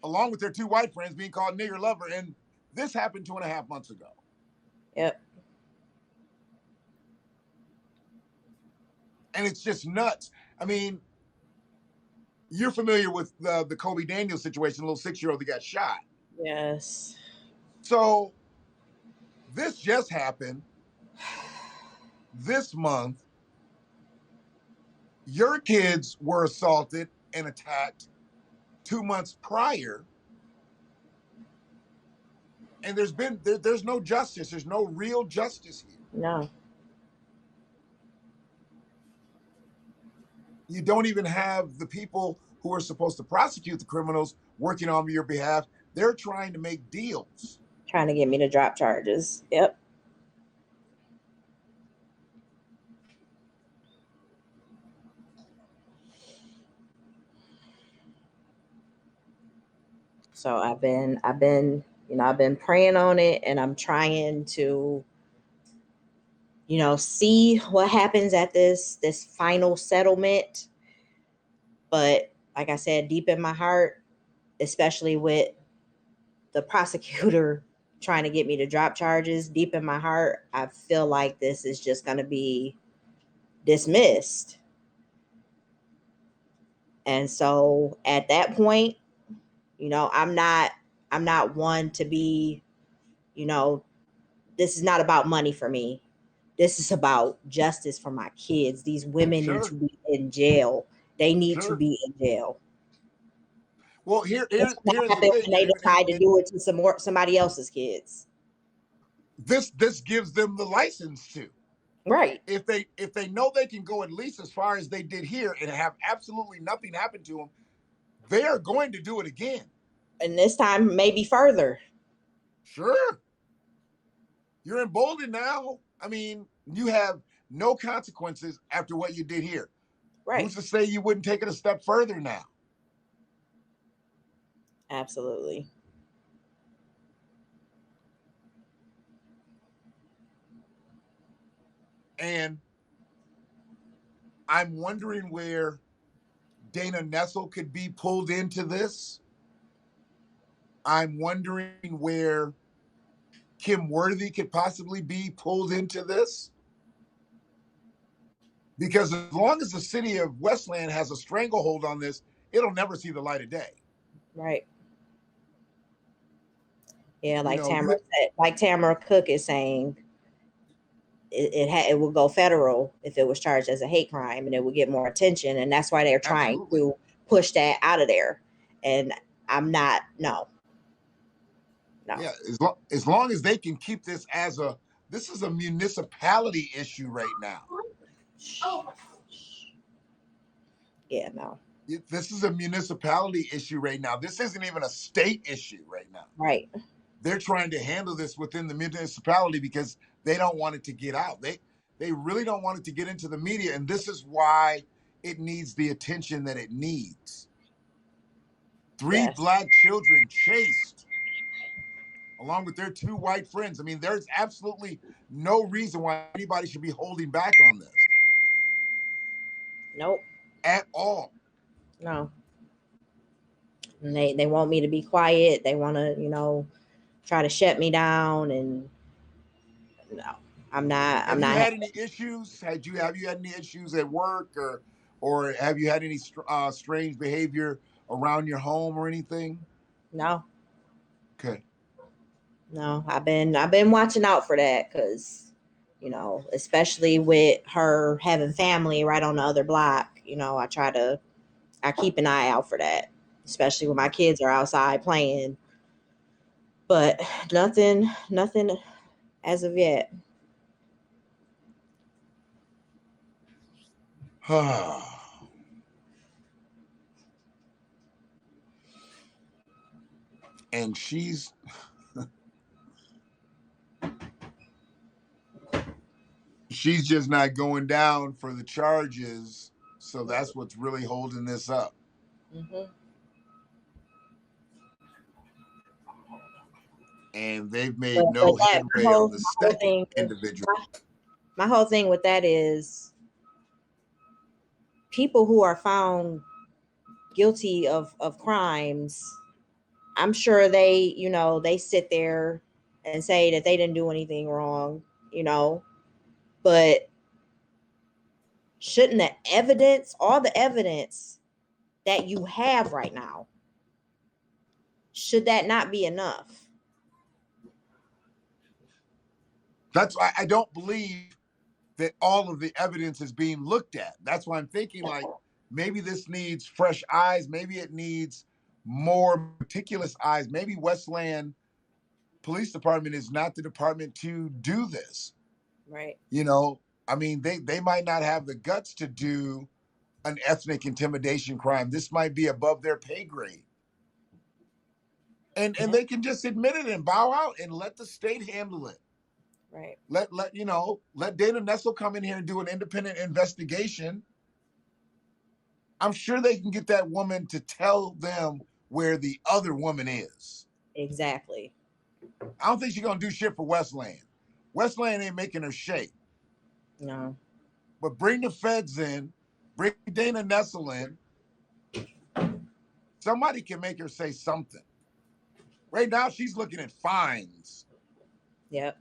A: along with their 2 white friends being called nigger lover, and this happened 2.5 months ago.
B: Yep.
A: And it's just nuts. I mean, you're familiar with the Kobe Daniels situation, the little 6-year-old that got shot.
B: Yes.
A: So this just happened this month. Your kids were assaulted and attacked 2 months prior, and there's no justice. There's no real justice here.
B: No.
A: You don't even have the people who are supposed to prosecute the criminals working on your behalf. They're trying to make deals.
B: Trying to get me to drop charges. Yep. So I've been I've been praying on it, and I'm trying to see what happens at this final settlement. But like I said, deep in my heart, especially with the prosecutor trying to get me to drop charges, deep in my heart, I feel like this is just going to be dismissed. And so at that point, I'm not one to be, this is not about money for me. This is about justice for my kids. These women need to be in jail. They need to be in jail.
A: Well, here's the
B: thing. When they decide to do it to somebody else's kids.
A: This gives them the license to.
B: Right.
A: If they know they can go at least as far as they did here and have absolutely nothing happen to them, they are going to do it again.
B: And this time, maybe further.
A: Sure. You're emboldened now. I mean, you have no consequences after what you did here.
B: Right.
A: Who's to say you wouldn't take it a step further now?
B: Absolutely.
A: And I'm wondering where Dana Nessel could be pulled into this. I'm wondering where Kim Worthy could possibly be pulled into this. Because as long as the city of Westland has a stranglehold on this, it'll never see the light of day.
B: Right. Yeah, like Tamara Cook is saying, it will go federal if it was charged as a hate crime, and it would get more attention, and that's why they're trying to push that out of there. And I'm not, no.
A: Yeah, as long as they can keep this this is a municipality issue right now.
B: Yeah, no.
A: This is a municipality issue right now. This isn't even a state issue right now.
B: Right.
A: They're trying to handle this within the municipality because they don't want it to get out. They really don't want it to get into the media, and this is why it needs the attention that it needs. 3 Black children chased along with their 2 white friends. I mean, there's absolutely no reason why anybody should be holding back on this.
B: Nope.
A: At all.
B: No. And they want me to be quiet. They want to, try to shut me down, and no, I'm not.
A: Have you had any issues? Have you had any issues at work, or have you had any strange behavior around your home or anything?
B: No.
A: Okay.
B: No, I've been watching out for that because, especially with her having family right on the other block, I keep an eye out for that, especially when my kids are outside playing. But nothing as of yet.
A: And she's just not going down for the charges, so that's what's really holding this up.
B: Mm-hmm.
A: And they've made no headway on the second individual.
B: My whole thing with that is people who are found guilty of crimes, I'm sure they sit there and say that they didn't do anything wrong, but shouldn't all the evidence that you have right now, should that not be enough?
A: That's why I don't believe that all of the evidence is being looked at. That's why I'm thinking like maybe this needs fresh eyes. Maybe it needs more meticulous eyes. Maybe Westland Police Department is not the department to do this.
B: Right.
A: You know, I mean, they might not have the guts to do an ethnic intimidation crime. This might be above their pay grade. And
B: Yeah.
A: they can just admit it and bow out and let the state handle it.
B: Right.
A: Let Dana Nessel come in here and do an independent investigation. I'm sure they can get that woman to tell them where the other woman is.
B: Exactly.
A: I don't think she's gonna do shit for Westland. Westland ain't making her shake.
B: No.
A: But bring the feds in, bring Dana Nessel in. Somebody can make her say something. Right now, she's looking at fines.
B: Yep.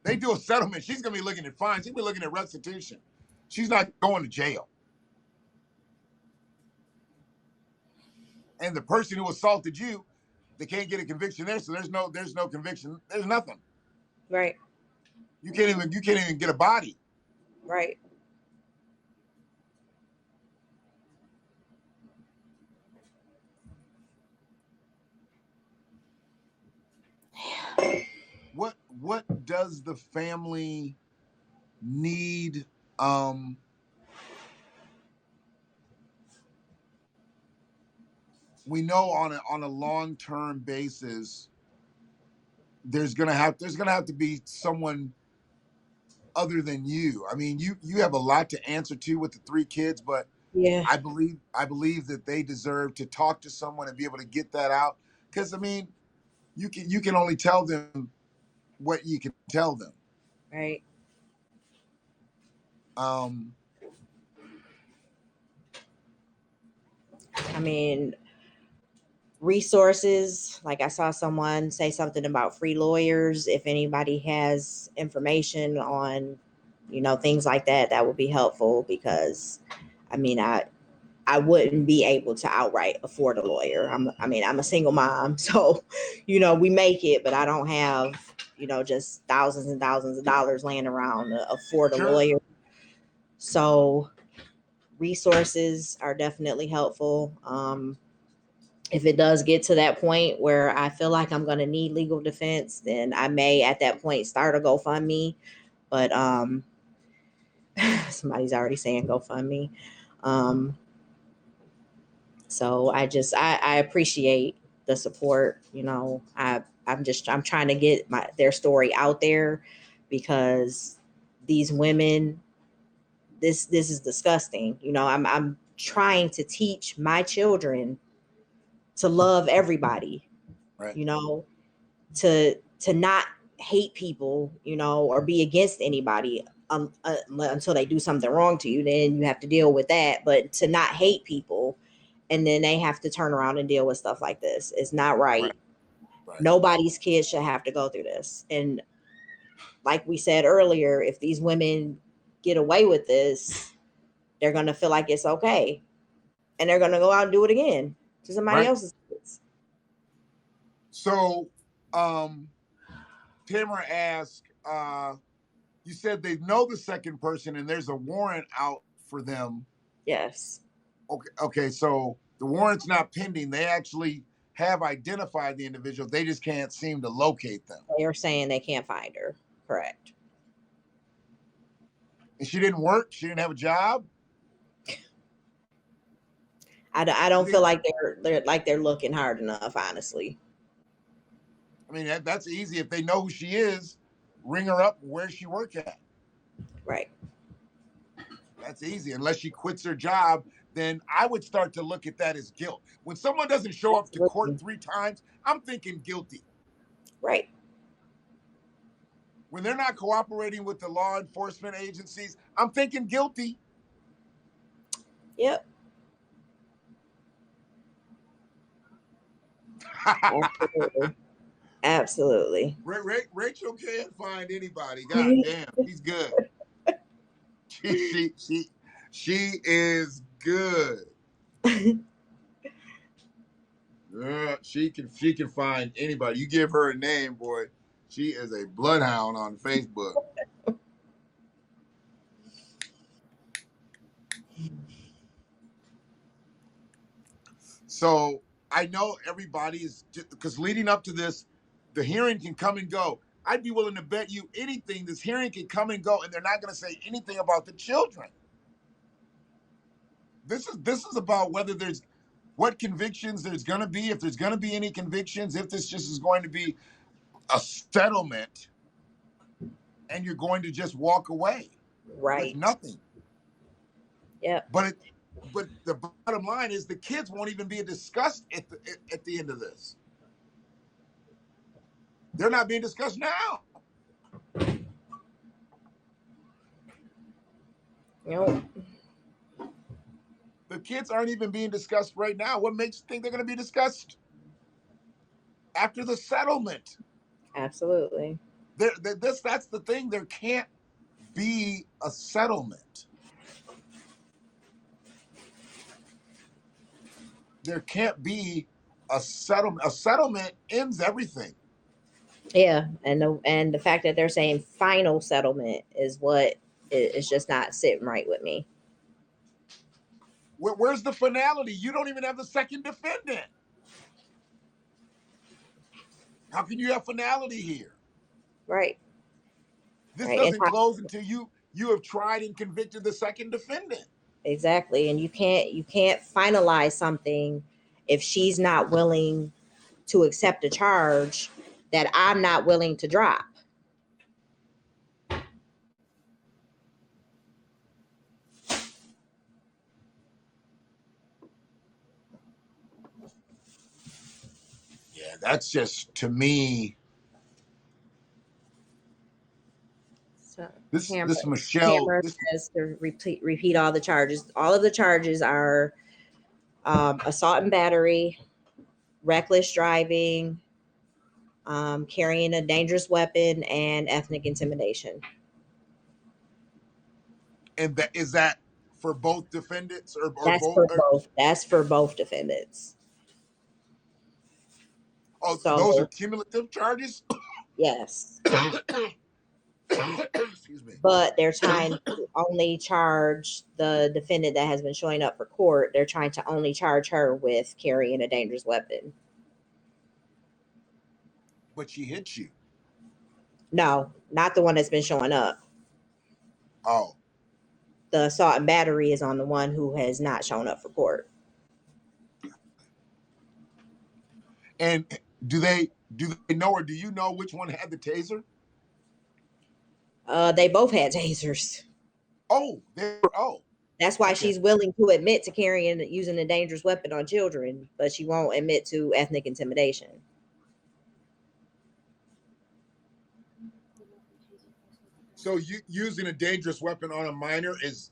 A: They do a settlement. She's gonna be looking at fines. She'll be looking at restitution. She's not going to jail. And the person who assaulted you, they can't get a conviction there, so there's no conviction. There's nothing.
B: Right.
A: You can't even get a body.
B: Right.
A: What does the family need? We know on a long-term basis, there's gonna have to be someone other than you. I mean, you have a lot to answer to with the 3 kids, but
B: Yeah.
A: I believe that they deserve to talk to someone and be able to get that out. Because I mean, you can only tell them what you can tell them.
B: Right. I mean, resources, like I saw someone say something about free lawyers. If anybody has information on, things like that, that would be helpful, because I mean, I wouldn't be able to outright afford a lawyer. I'm a single mom, so we make it, but I don't have just thousands and thousands of dollars laying around to afford a
A: Sure.
B: lawyer. So resources are definitely helpful. If it does get to that point where I feel like I'm going to need legal defense, then I may at that point start a GoFundMe. But somebody's already saying GoFundMe. So I appreciate the support. I'm trying to get their story out there, because these women, this is disgusting. I'm trying to teach my children to love everybody,
A: Right.
B: To not hate people, or be against anybody until they do something wrong to you. Then you have to deal with that. But to not hate people, and then they have to turn around and deal with stuff like this, it's not right.
A: Right.
B: Nobody's kids should have to go through this. And like we said earlier, if these women get away with this, they're going to feel like it's okay. And they're going to go out and do it again to somebody else's kids.
A: So, Tamara asked, you said they know the second person and there's a warrant out for them.
B: Yes.
A: Okay. So the warrant's not pending. They actually have identified the individual. They just can't seem to locate them.
B: They are saying they can't find her. Correct.
A: And she didn't work? She didn't have a job?
B: I don't feel like they're looking hard enough, honestly.
A: I mean, that's easy. If they know who she is, ring her up. Where's she work at?
B: Right.
A: That's easy. Unless she quits her job, then I would start to look at that as guilt. When someone doesn't show up to court 3 times, I'm thinking guilty.
B: Right.
A: When they're not cooperating with the law enforcement agencies, I'm thinking guilty.
B: Yep. Absolutely. Absolutely.
A: Rachel can't find anybody. God damn, she's good. She is good. She can find anybody. You give her a name, boy. She is a bloodhound on Facebook. So I know everybody is, because leading up to this, the hearing can come and go. I'd be willing to bet you anything this hearing can come and go, and they're not going to say anything about the children. This is about whether there's what convictions there's going to be, if there's going to be any convictions, if this just is going to be a settlement, and you're going to just walk away with
B: Right.
A: nothing.
B: Yep.
A: But the bottom line is the kids won't even be discussed at the end of this. They're not being discussed now.
B: Nope.
A: The kids aren't even being discussed right now. What makes you think they're going to be discussed after the settlement?
B: Absolutely.
A: That's the thing. There can't be a settlement. There can't be a settlement. A settlement ends everything.
B: Yeah, and the fact that they're saying final settlement is what is just not sitting right with me.
A: Where's the finality? You don't even have the second defendant. How can you have finality here?
B: Right.
A: This
B: Right.
A: doesn't close until you have tried and convicted the second defendant.
B: Exactly. And you can't finalize something if she's not willing to accept a charge that I'm not willing to drop.
A: Yeah, that's just, to me,
B: So
A: this Michelle,
B: Tamara
A: this
B: says to repeat all the charges. All of the charges are assault and battery, reckless driving, carrying a dangerous weapon, and ethnic intimidation.
A: and that is that for both defendants or
B: That's
A: both
B: for both. That's for both defendants.
A: oh, those are
B: So
A: cumulative charges?
B: yes,
A: Excuse me.
B: but they're trying to only charge the defendant that has been showing up for court. They're trying to only charge her with carrying a dangerous weapon.
A: But she hit you.
B: No, not the one that's been showing up.
A: Oh.
B: The assault and battery is on the one who has not shown up for court.
A: And do they know, or do you know which one had the taser?
B: They both had tasers.
A: Oh,
B: That's why
A: okay.
B: she's willing to admit to carrying using a dangerous weapon on children, but she won't admit to ethnic intimidation.
A: So you using a dangerous weapon on a minor is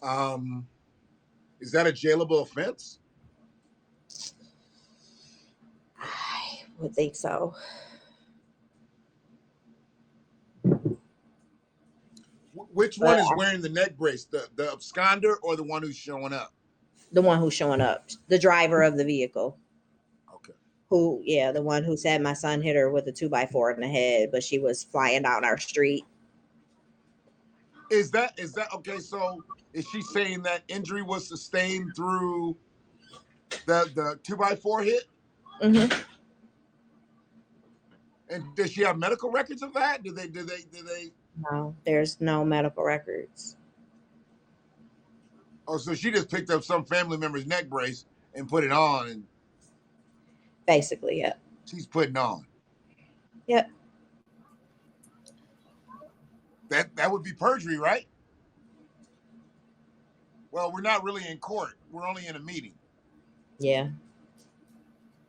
A: that a jailable offense?
B: I would think so.
A: Which one is wearing the neck brace? The absconder or the one who's showing up?
B: The one who's showing up, the driver of the vehicle.
A: Okay.
B: The one who said my son hit her with a 2x4 in the head, but she was flying down our street.
A: Is that okay? So is she saying that injury was sustained through the 2x4 hit?
B: Mm-hmm.
A: And does she have medical records of that? Do they?
B: No, there's no medical records.
A: Oh, so she just picked up some family member's neck brace and put it on, and
B: basically, yeah.
A: She's putting on.
B: Yep.
A: That would be perjury, right? Well, we're not really in court. We're only in a meeting.
B: Yeah.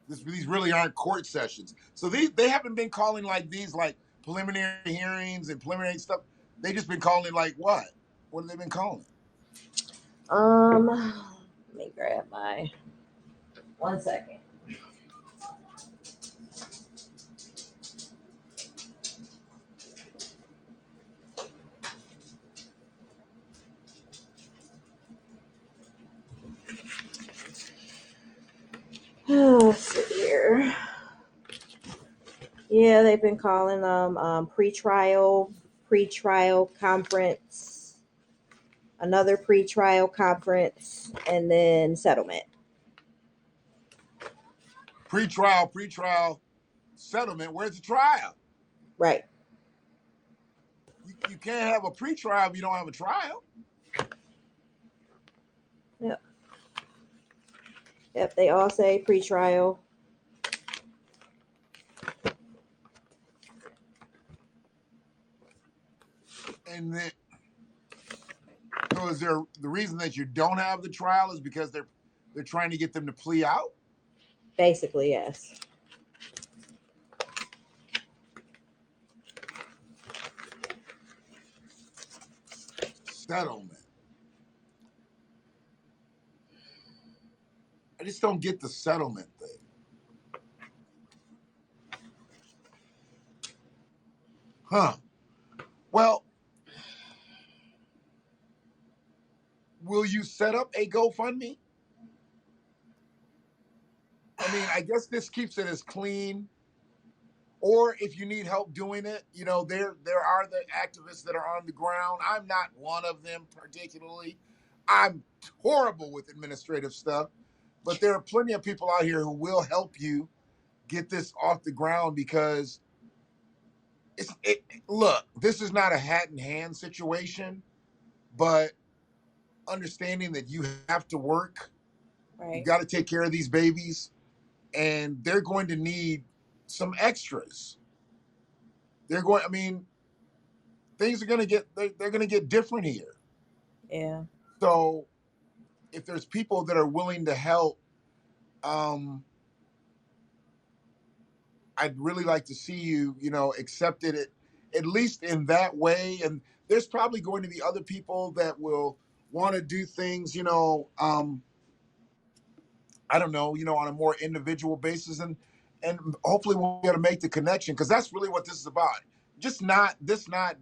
A: These really aren't court sessions. So they haven't been calling like these like preliminary hearings and preliminary stuff. They just been calling like what? What have they been calling?
B: Let me grab my 1 second. Let's see here. Yeah, they've been calling them pre-trial conference, another pre-trial conference, and then settlement.
A: Pre-trial settlement. Where's the trial?
B: Right.
A: You can't have a pre-trial if you don't have a trial.
B: Yep. Yep. They all say pretrial.
A: And then, so is there the reason that you don't have the trial is because they're trying to get them to plea out?
B: Basically, yes.
A: Settlement. I just don't get the settlement thing. Huh. Well, will you set up a GoFundMe? I mean, I guess this keeps it as clean. Or if you need help doing it, there are the activists that are on the ground. I'm not one of them particularly. I'm horrible with administrative stuff, but there are plenty of people out here who will help you get this off the ground because look, this is not a hat in hand situation, but understanding that you have to work, you
B: Right.
A: got to take care of these babies, and they're going to need some extras. I mean, things are going to they're going to get different here.
B: Yeah.
A: So if there's people that are willing to help, um, I'd really like to see you, accepted it at least in that way. And there's probably going to be other people that will want to do things, I don't know, on a more individual basis, and hopefully we'll be able to make the connection because that's really what this is about. Just not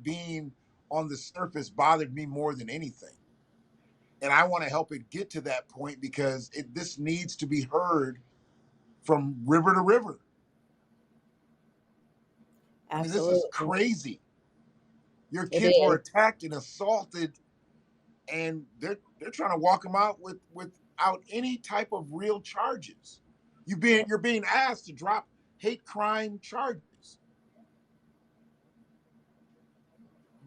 A: being on the surface bothered me more than anything, and I want to help it get to that point because this needs to be heard from river to river. I mean, this is
B: Absolutely.
A: crazy. Your
B: It
A: kids were
B: is.
A: attacked and assaulted, and they're trying to walk them out without any type of real charges. You're being asked to drop hate crime charges.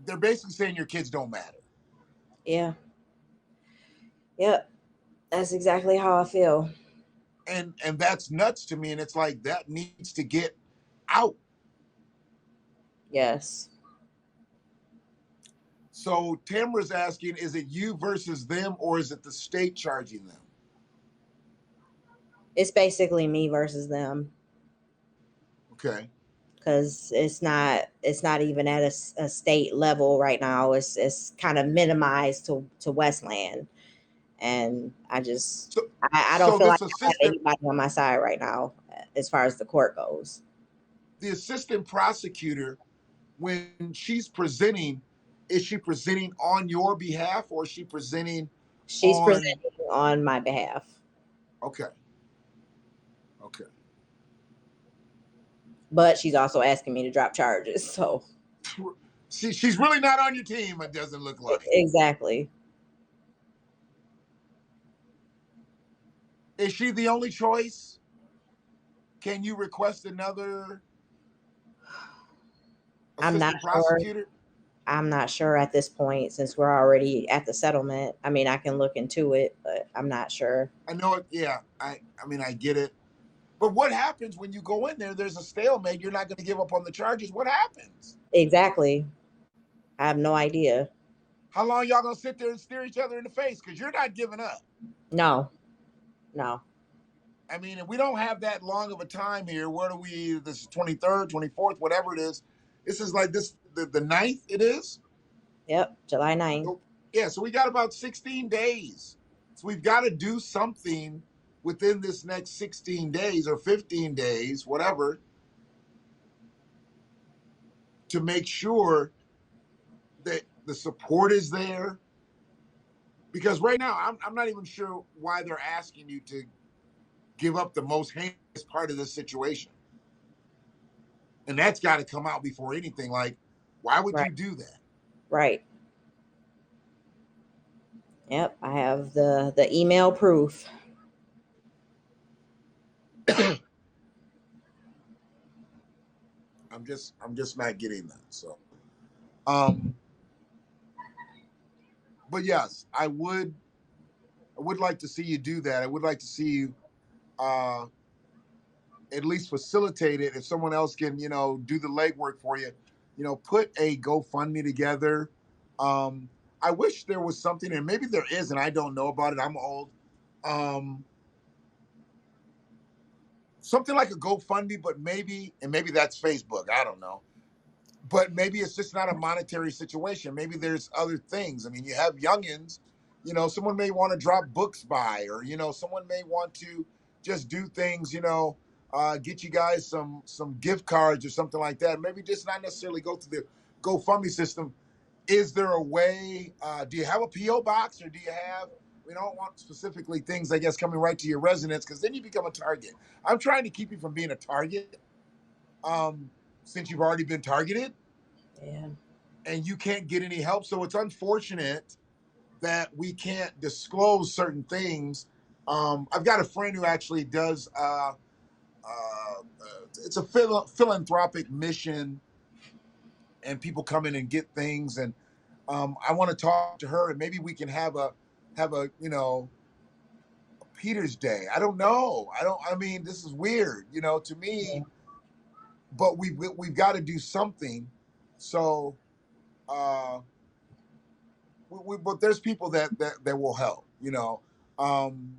A: They're basically saying your kids don't matter.
B: Yeah. Yep. That's exactly how I feel.
A: And that's nuts to me. And it's like that needs to get out.
B: Yes.
A: So Tamara's asking, is it you versus them or is it the state charging them?
B: It's basically me versus them
A: Okay.
B: because it's not even at a state level right now. It's kind of minimized to Westland, and
A: So
B: I don't
A: so
B: feel like
A: this
B: I have
A: assistant
B: anybody on my side right now as far as the court goes.
A: the assistant prosecutor, when she's presenting, is she presenting on your behalf or is she presenting
B: She's
A: on
B: presenting on my behalf,
A: okay. Okay.
B: but she's also asking me to drop charges. So
A: She's really not on your team, it doesn't look like.
B: exactly.
A: Is she the only choice? Can you request another
B: I'm not
A: assistant
B: sure.
A: prosecutor?
B: I'm not sure at this point since we're already at the settlement. I mean, I can look into it, but I'm not sure.
A: I know it. Yeah, I mean, I get it. But what happens when you go in there? There's a stalemate. You're not going to give up on the charges. What happens?
B: Exactly. I have no idea.
A: How long y'all going to sit there and stare each other in the face? Because you're not giving up.
B: No, no.
A: I mean, if we don't have that long of a time here, what are we? This is 23rd, 24th, whatever it is. This is like this the 9th it is.
B: Yep, July 9th.
A: So, yeah, so we got about 16 days. So we've got to do something within this next 16 days or 15 days, whatever, to make sure that the support is there. Because right now, I'm not even sure why they're asking you to give up the most heinous part of this situation. And that's got to come out before anything. Like, why would
B: Right,
A: you do that?
B: right. Yep, I have the email proof.
A: I'm just not getting that. So, um, but yes, I would like to see you do that. I would like to see you uh, at least facilitate it. If someone else can, do the legwork for you, put a GoFundMe together. Um, I wish there was something, and maybe there is, and I don't know about it. I'm old. Um, Something like a GoFundMe, but maybe that's Facebook. I don't know, but maybe it's just not a monetary situation. Maybe there's other things. I mean, you have youngins. Someone may want to drop books by, or someone may want to just do things. Get you guys some gift cards or something like that. Maybe just not necessarily go through the GoFundMe system. Is there a way? Do you have a PO box, or do you have? We don't want specifically things, I guess, coming right to your residence, because then you become a target. I'm trying to keep you from being a target, um, since you've already been targeted
B: Yeah.
A: and you can't get any help. So it's unfortunate that we can't disclose certain things. I've got a friend who actually does. It's a philanthropic mission, and people come in and get things. And I want to talk to her, and maybe we can have a Peter's Day. I don't know. I don't. I mean, this is weird, to
B: Yeah.
A: me. But we've got to do something. So. Uh, but there's people that will help. Um,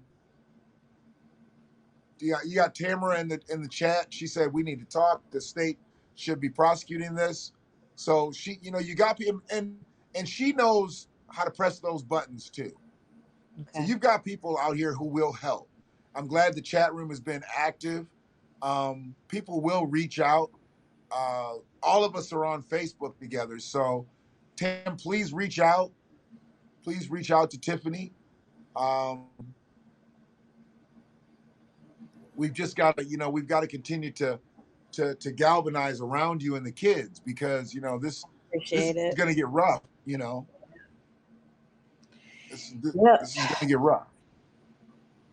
A: you got Tamara in the chat. She said we need to talk. The state should be prosecuting this. So you got people, and she knows how to press those buttons too. So
B: Okay.
A: you've got people out here who will help. I'm glad the chat room has been active. People will reach out. All of us are on Facebook together. So, Tam, please reach out. Please reach out to Tiffany. Um, we've just got to, we've got to continue to galvanize around you and the kids, because this is
B: Appreciate it.
A: going to get rough.
B: Yep.
A: This is going to get rough.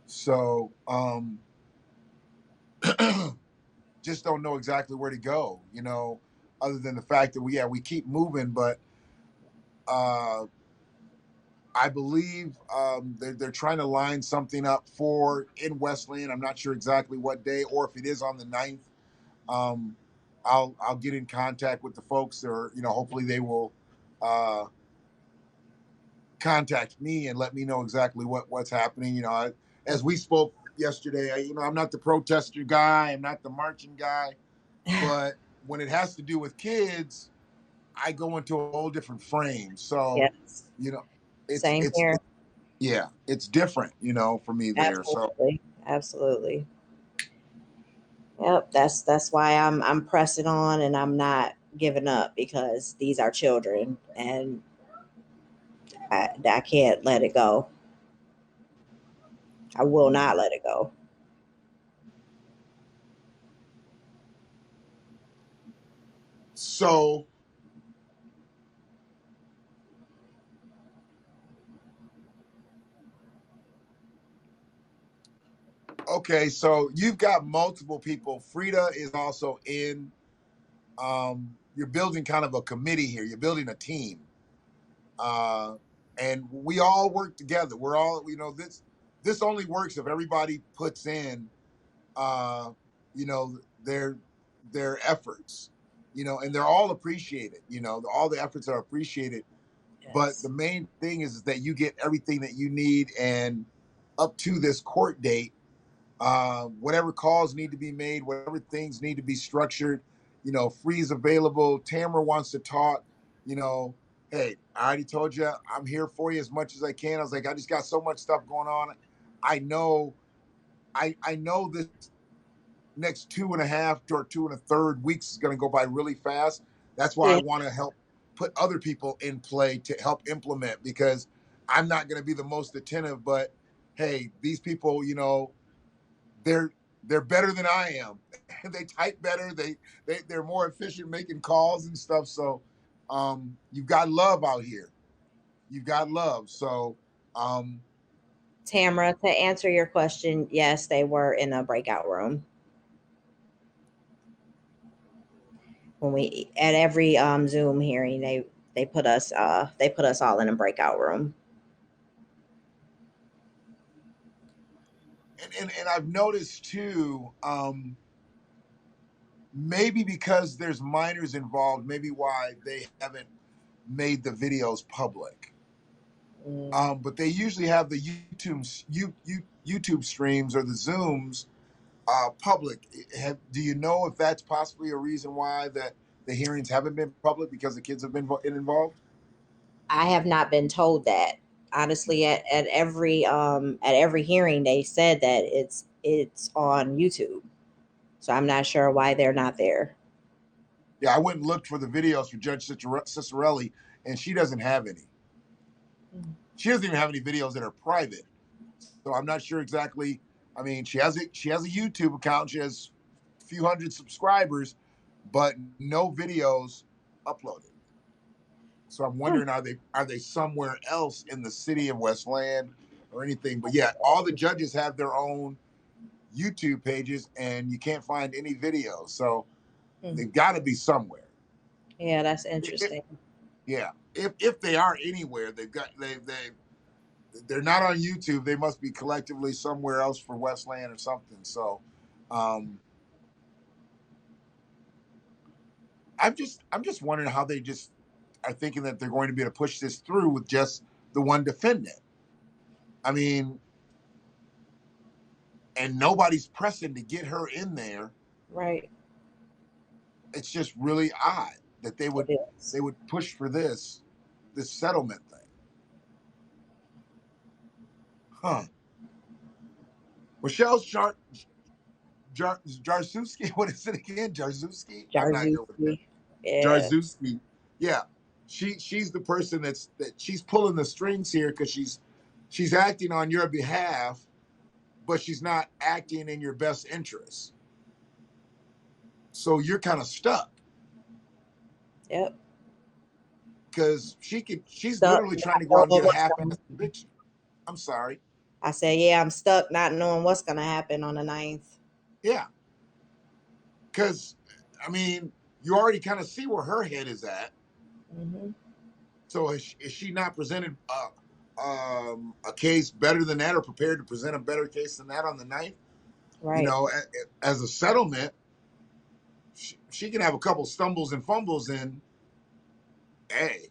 A: So just don't know exactly where to go. Other than the fact that we keep moving, but uh, I believe they're trying to line something up for in Westland. I'm not sure exactly what day, or if it is on the 9th. Um, I'll get in contact with the folks, or hopefully they will uh, contact me and let me know exactly what's happening. As we spoke yesterday, I'm not the protester guy, I'm not the marching guy, but when it has to do with kids, I go into a whole different frame. So,
B: Yes.
A: you know, it's
B: Same
A: it's
B: here.
A: it, yeah, it's different, for me there. So,
B: Absolutely. Absolutely. Yep. That's why I'm pressing on and I'm not giving up, because these are children and I can't let it go. I will not let it go.
A: so okay, so you've got multiple people. Frida is also in. You're building kind of a committee here. You're building a team, uh, and we all work together. We're all, this only works if everybody puts in, uh, you know, their their efforts, and they're all appreciated. All the efforts are appreciated. But the
B: Yes.
A: main thing is that you get everything that you need, and up to this court date, whatever calls need to be made, whatever things need to be structured, free is available. Tamara wants to talk, you know, hey, I already told you I'm here for you as much as I can. I was like, I just got so much stuff going on. I know, I know this next 2.5 or 2 1/3 weeks is going to go by really fast. That's why I
B: Yeah.
A: want to help put other people in play to help implement, because I'm not going to be the most attentive, but hey, these people, they're they're better than I am. They type better. They're more efficient making calls and stuff. So you've got love out here. You've got love. So um,
B: Tamara, to answer your question, yes, they were in a breakout room. when we at every Zoom hearing, they put us all in a breakout room.
A: And I've noticed too, maybe because there's minors involved, maybe why they haven't made the videos public.
B: Mm.
A: But they usually have the YouTube streams or the Zooms public. Do you know if that's possibly a reason why that the hearings haven't been public because the kids have been involved?
B: I have not been told that. Honestly, at every hearing, they said that it's on YouTube. So I'm not sure why they're not there.
A: Yeah, I went and looked for the videos for Judge Cicerelli, and she doesn't have any. She doesn't even have any videos that are private. So I'm not sure exactly. I mean, she has a YouTube account. She has a few hundred subscribers, but no videos uploaded. So I'm
B: Hmm.
A: wondering, are they somewhere else in the city of Westland or anything? But yeah, all the judges have their own YouTube pages, and you can't find any videos. So
B: Hmm.
A: they've got to be somewhere.
B: Yeah, that's
A: If,
B: interesting.
A: yeah, if they are anywhere, they're not on YouTube. They must be collectively somewhere else for Westland or something. So um, I'm just wondering how they just are thinking that they're going to be able to push this through with just the one defendant. I mean, and nobody's pressing to get her in there.
B: Right.
A: It's just really odd that they would
B: It is.
A: they would push for this settlement thing. Huh. Michelle's Jarzewski. What is it again? Jarzewski? I'm not good with that.
B: Jarzewski. Yeah.
A: Jarzewski. Yeah. She's the person that she's pulling the strings here because she's acting on your behalf, but she's not acting in your best interest. So you're kind of stuck
B: Yep.
A: because she's
B: Stuck
A: literally trying
B: not
A: to go out
B: knowing
A: and get a
B: what's
A: half-ass
B: going.
A: conviction. I'm sorry.
B: I said, yeah, I'm stuck not knowing what's gonna happen on the ninth.
A: Yeah. Because I mean, you already kind of see where her head is at.
B: Mm-hmm.
A: So is she not presented a case better than that, or prepared to present a better case than that on the ninth? You
B: Right.
A: know, as a settlement, she can have a couple stumbles and fumbles, and hey,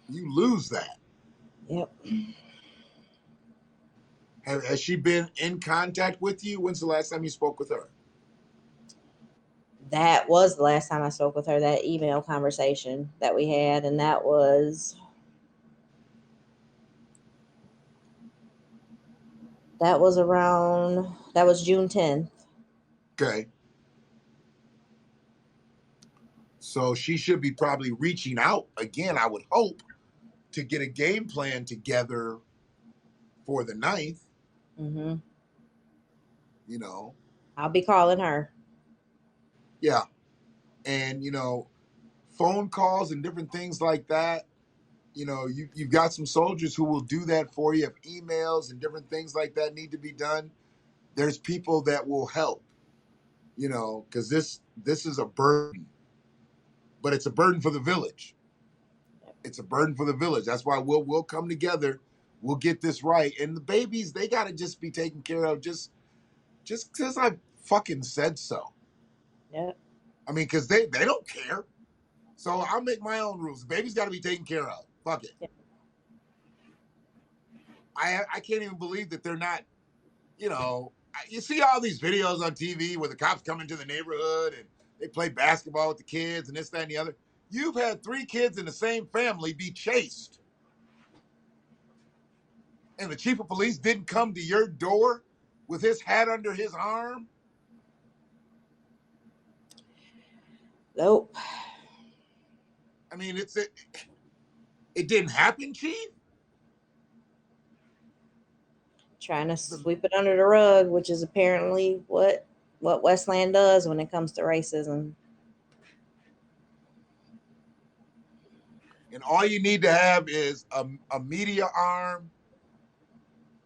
A: you lose that.
B: Yep.
A: Has she been in contact with you? When's the last time you spoke with her?
B: That was the last time I spoke with her, that email conversation that we had, and that was June 10th.
A: Okay. So she should be probably reaching out again, I would hope, to get a game plan together for the ninth,
B: Mm-hmm.
A: you know.
B: I'll be calling her.
A: Yeah. And, phone calls and different things like that. You've got some soldiers who will do that for you. If emails and different things like that need to be done, there's people that will help, because this is a burden, but it's a burden for the village. It's a burden for the village. That's why we'll come together. We'll get this right. And the babies, they got to just be taken care of just because I fucking said so.
B: Yep.
A: I mean, because they don't care. So I'll make my own rules. The baby's got to be taken care of. Fuck it.
B: Yep.
A: I can't even believe that they're not, you see all these videos on TV where the cops come into the neighborhood and they play basketball with the kids and this, that, and the other. You've had 3 kids in the same family be chased, and the chief of police didn't come to your door with his hat under his arm.
B: Nope.
A: I mean, it didn't happen, chief.
B: Trying to
A: The,
B: sweep it under the rug, which is apparently what Westland does when it comes to racism.
A: and all you need to have is a media arm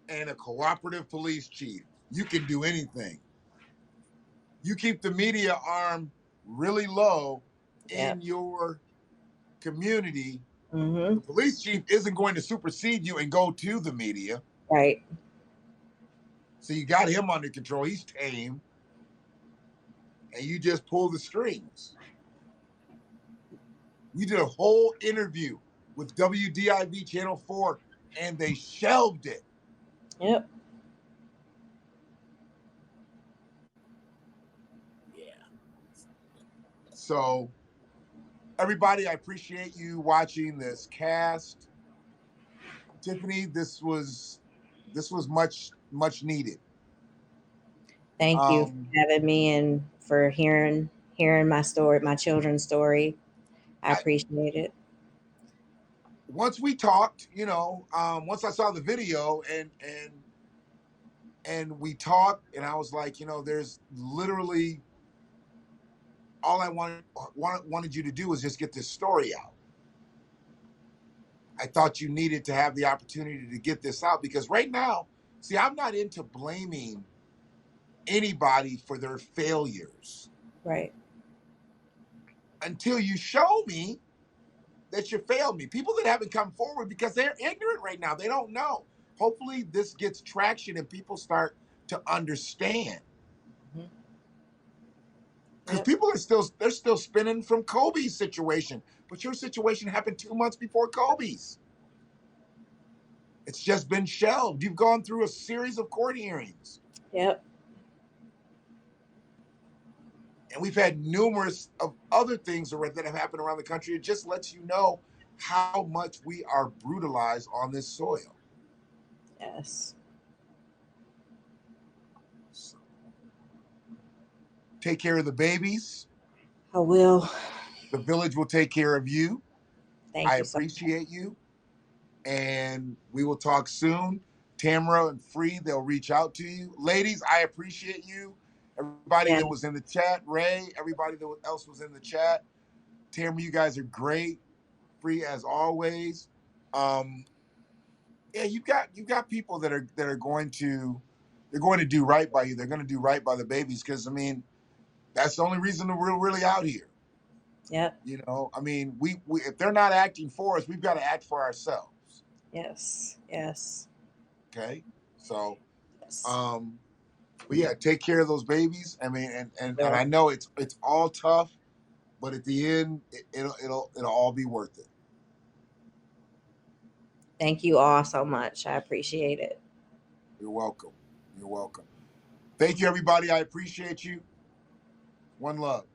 A: and a cooperative police chief. You can do anything. You keep the media arm really low
B: Yep.
A: in your community,
B: Mm-hmm.
A: the police chief isn't going to supersede you and go to the media.
B: Right.
A: So you got him under control. He's tame. And you just pull the strings. You did a whole interview with WDIV Channel 4 and they shelved it.
B: Yep.
A: Yeah. So, everybody, I appreciate you watching this cast. Tiffany, this was much needed.
B: Thank you for having me and for hearing my story, my children's story. I appreciate it.
A: Once we talked, once I saw the video and we talked, and I was like, there's literally all I wanted you to do was just get this story out. I thought you needed to have the opportunity to get this out because right now, see, I'm not into blaming anybody for their failures.
B: Right.
A: Until you show me that you failed me. People that haven't come forward because they're ignorant right now. They don't know. Hopefully this gets traction and people start to understand. Because people are still spinning from Kobe's situation. But your situation happened 2 months before Kobe's. It's just been shelved. You've gone through a series of court hearings.
B: Yep.
A: And we've had numerous of other things that have happened around the country. It just lets you know how much we are brutalized on this soil.
B: Yes.
A: So, take care of the babies.
B: I will.
A: The village will take care of you.
B: Thank you.
A: I appreciate you. And we will talk soon. Tamara and Free, they'll reach out to you. Ladies, I appreciate you. Everybody that was in the chat, Ray, everybody else was in the chat. Tamara, you guys are great. Free as always. Yeah, you've got people that are going to do right by you. They're going to do right by the babies because that's the only reason that we're really out here.
B: Yep.
A: We if they're not acting for us, we've got to act for ourselves.
B: Yes. Yes.
A: Okay. So, but yeah, take care of those babies. And I know it's all tough, but at the end, it'll all be worth it.
B: Thank you all so much. I appreciate it.
A: You're welcome. You're welcome. Thank you, everybody. I appreciate you. One love.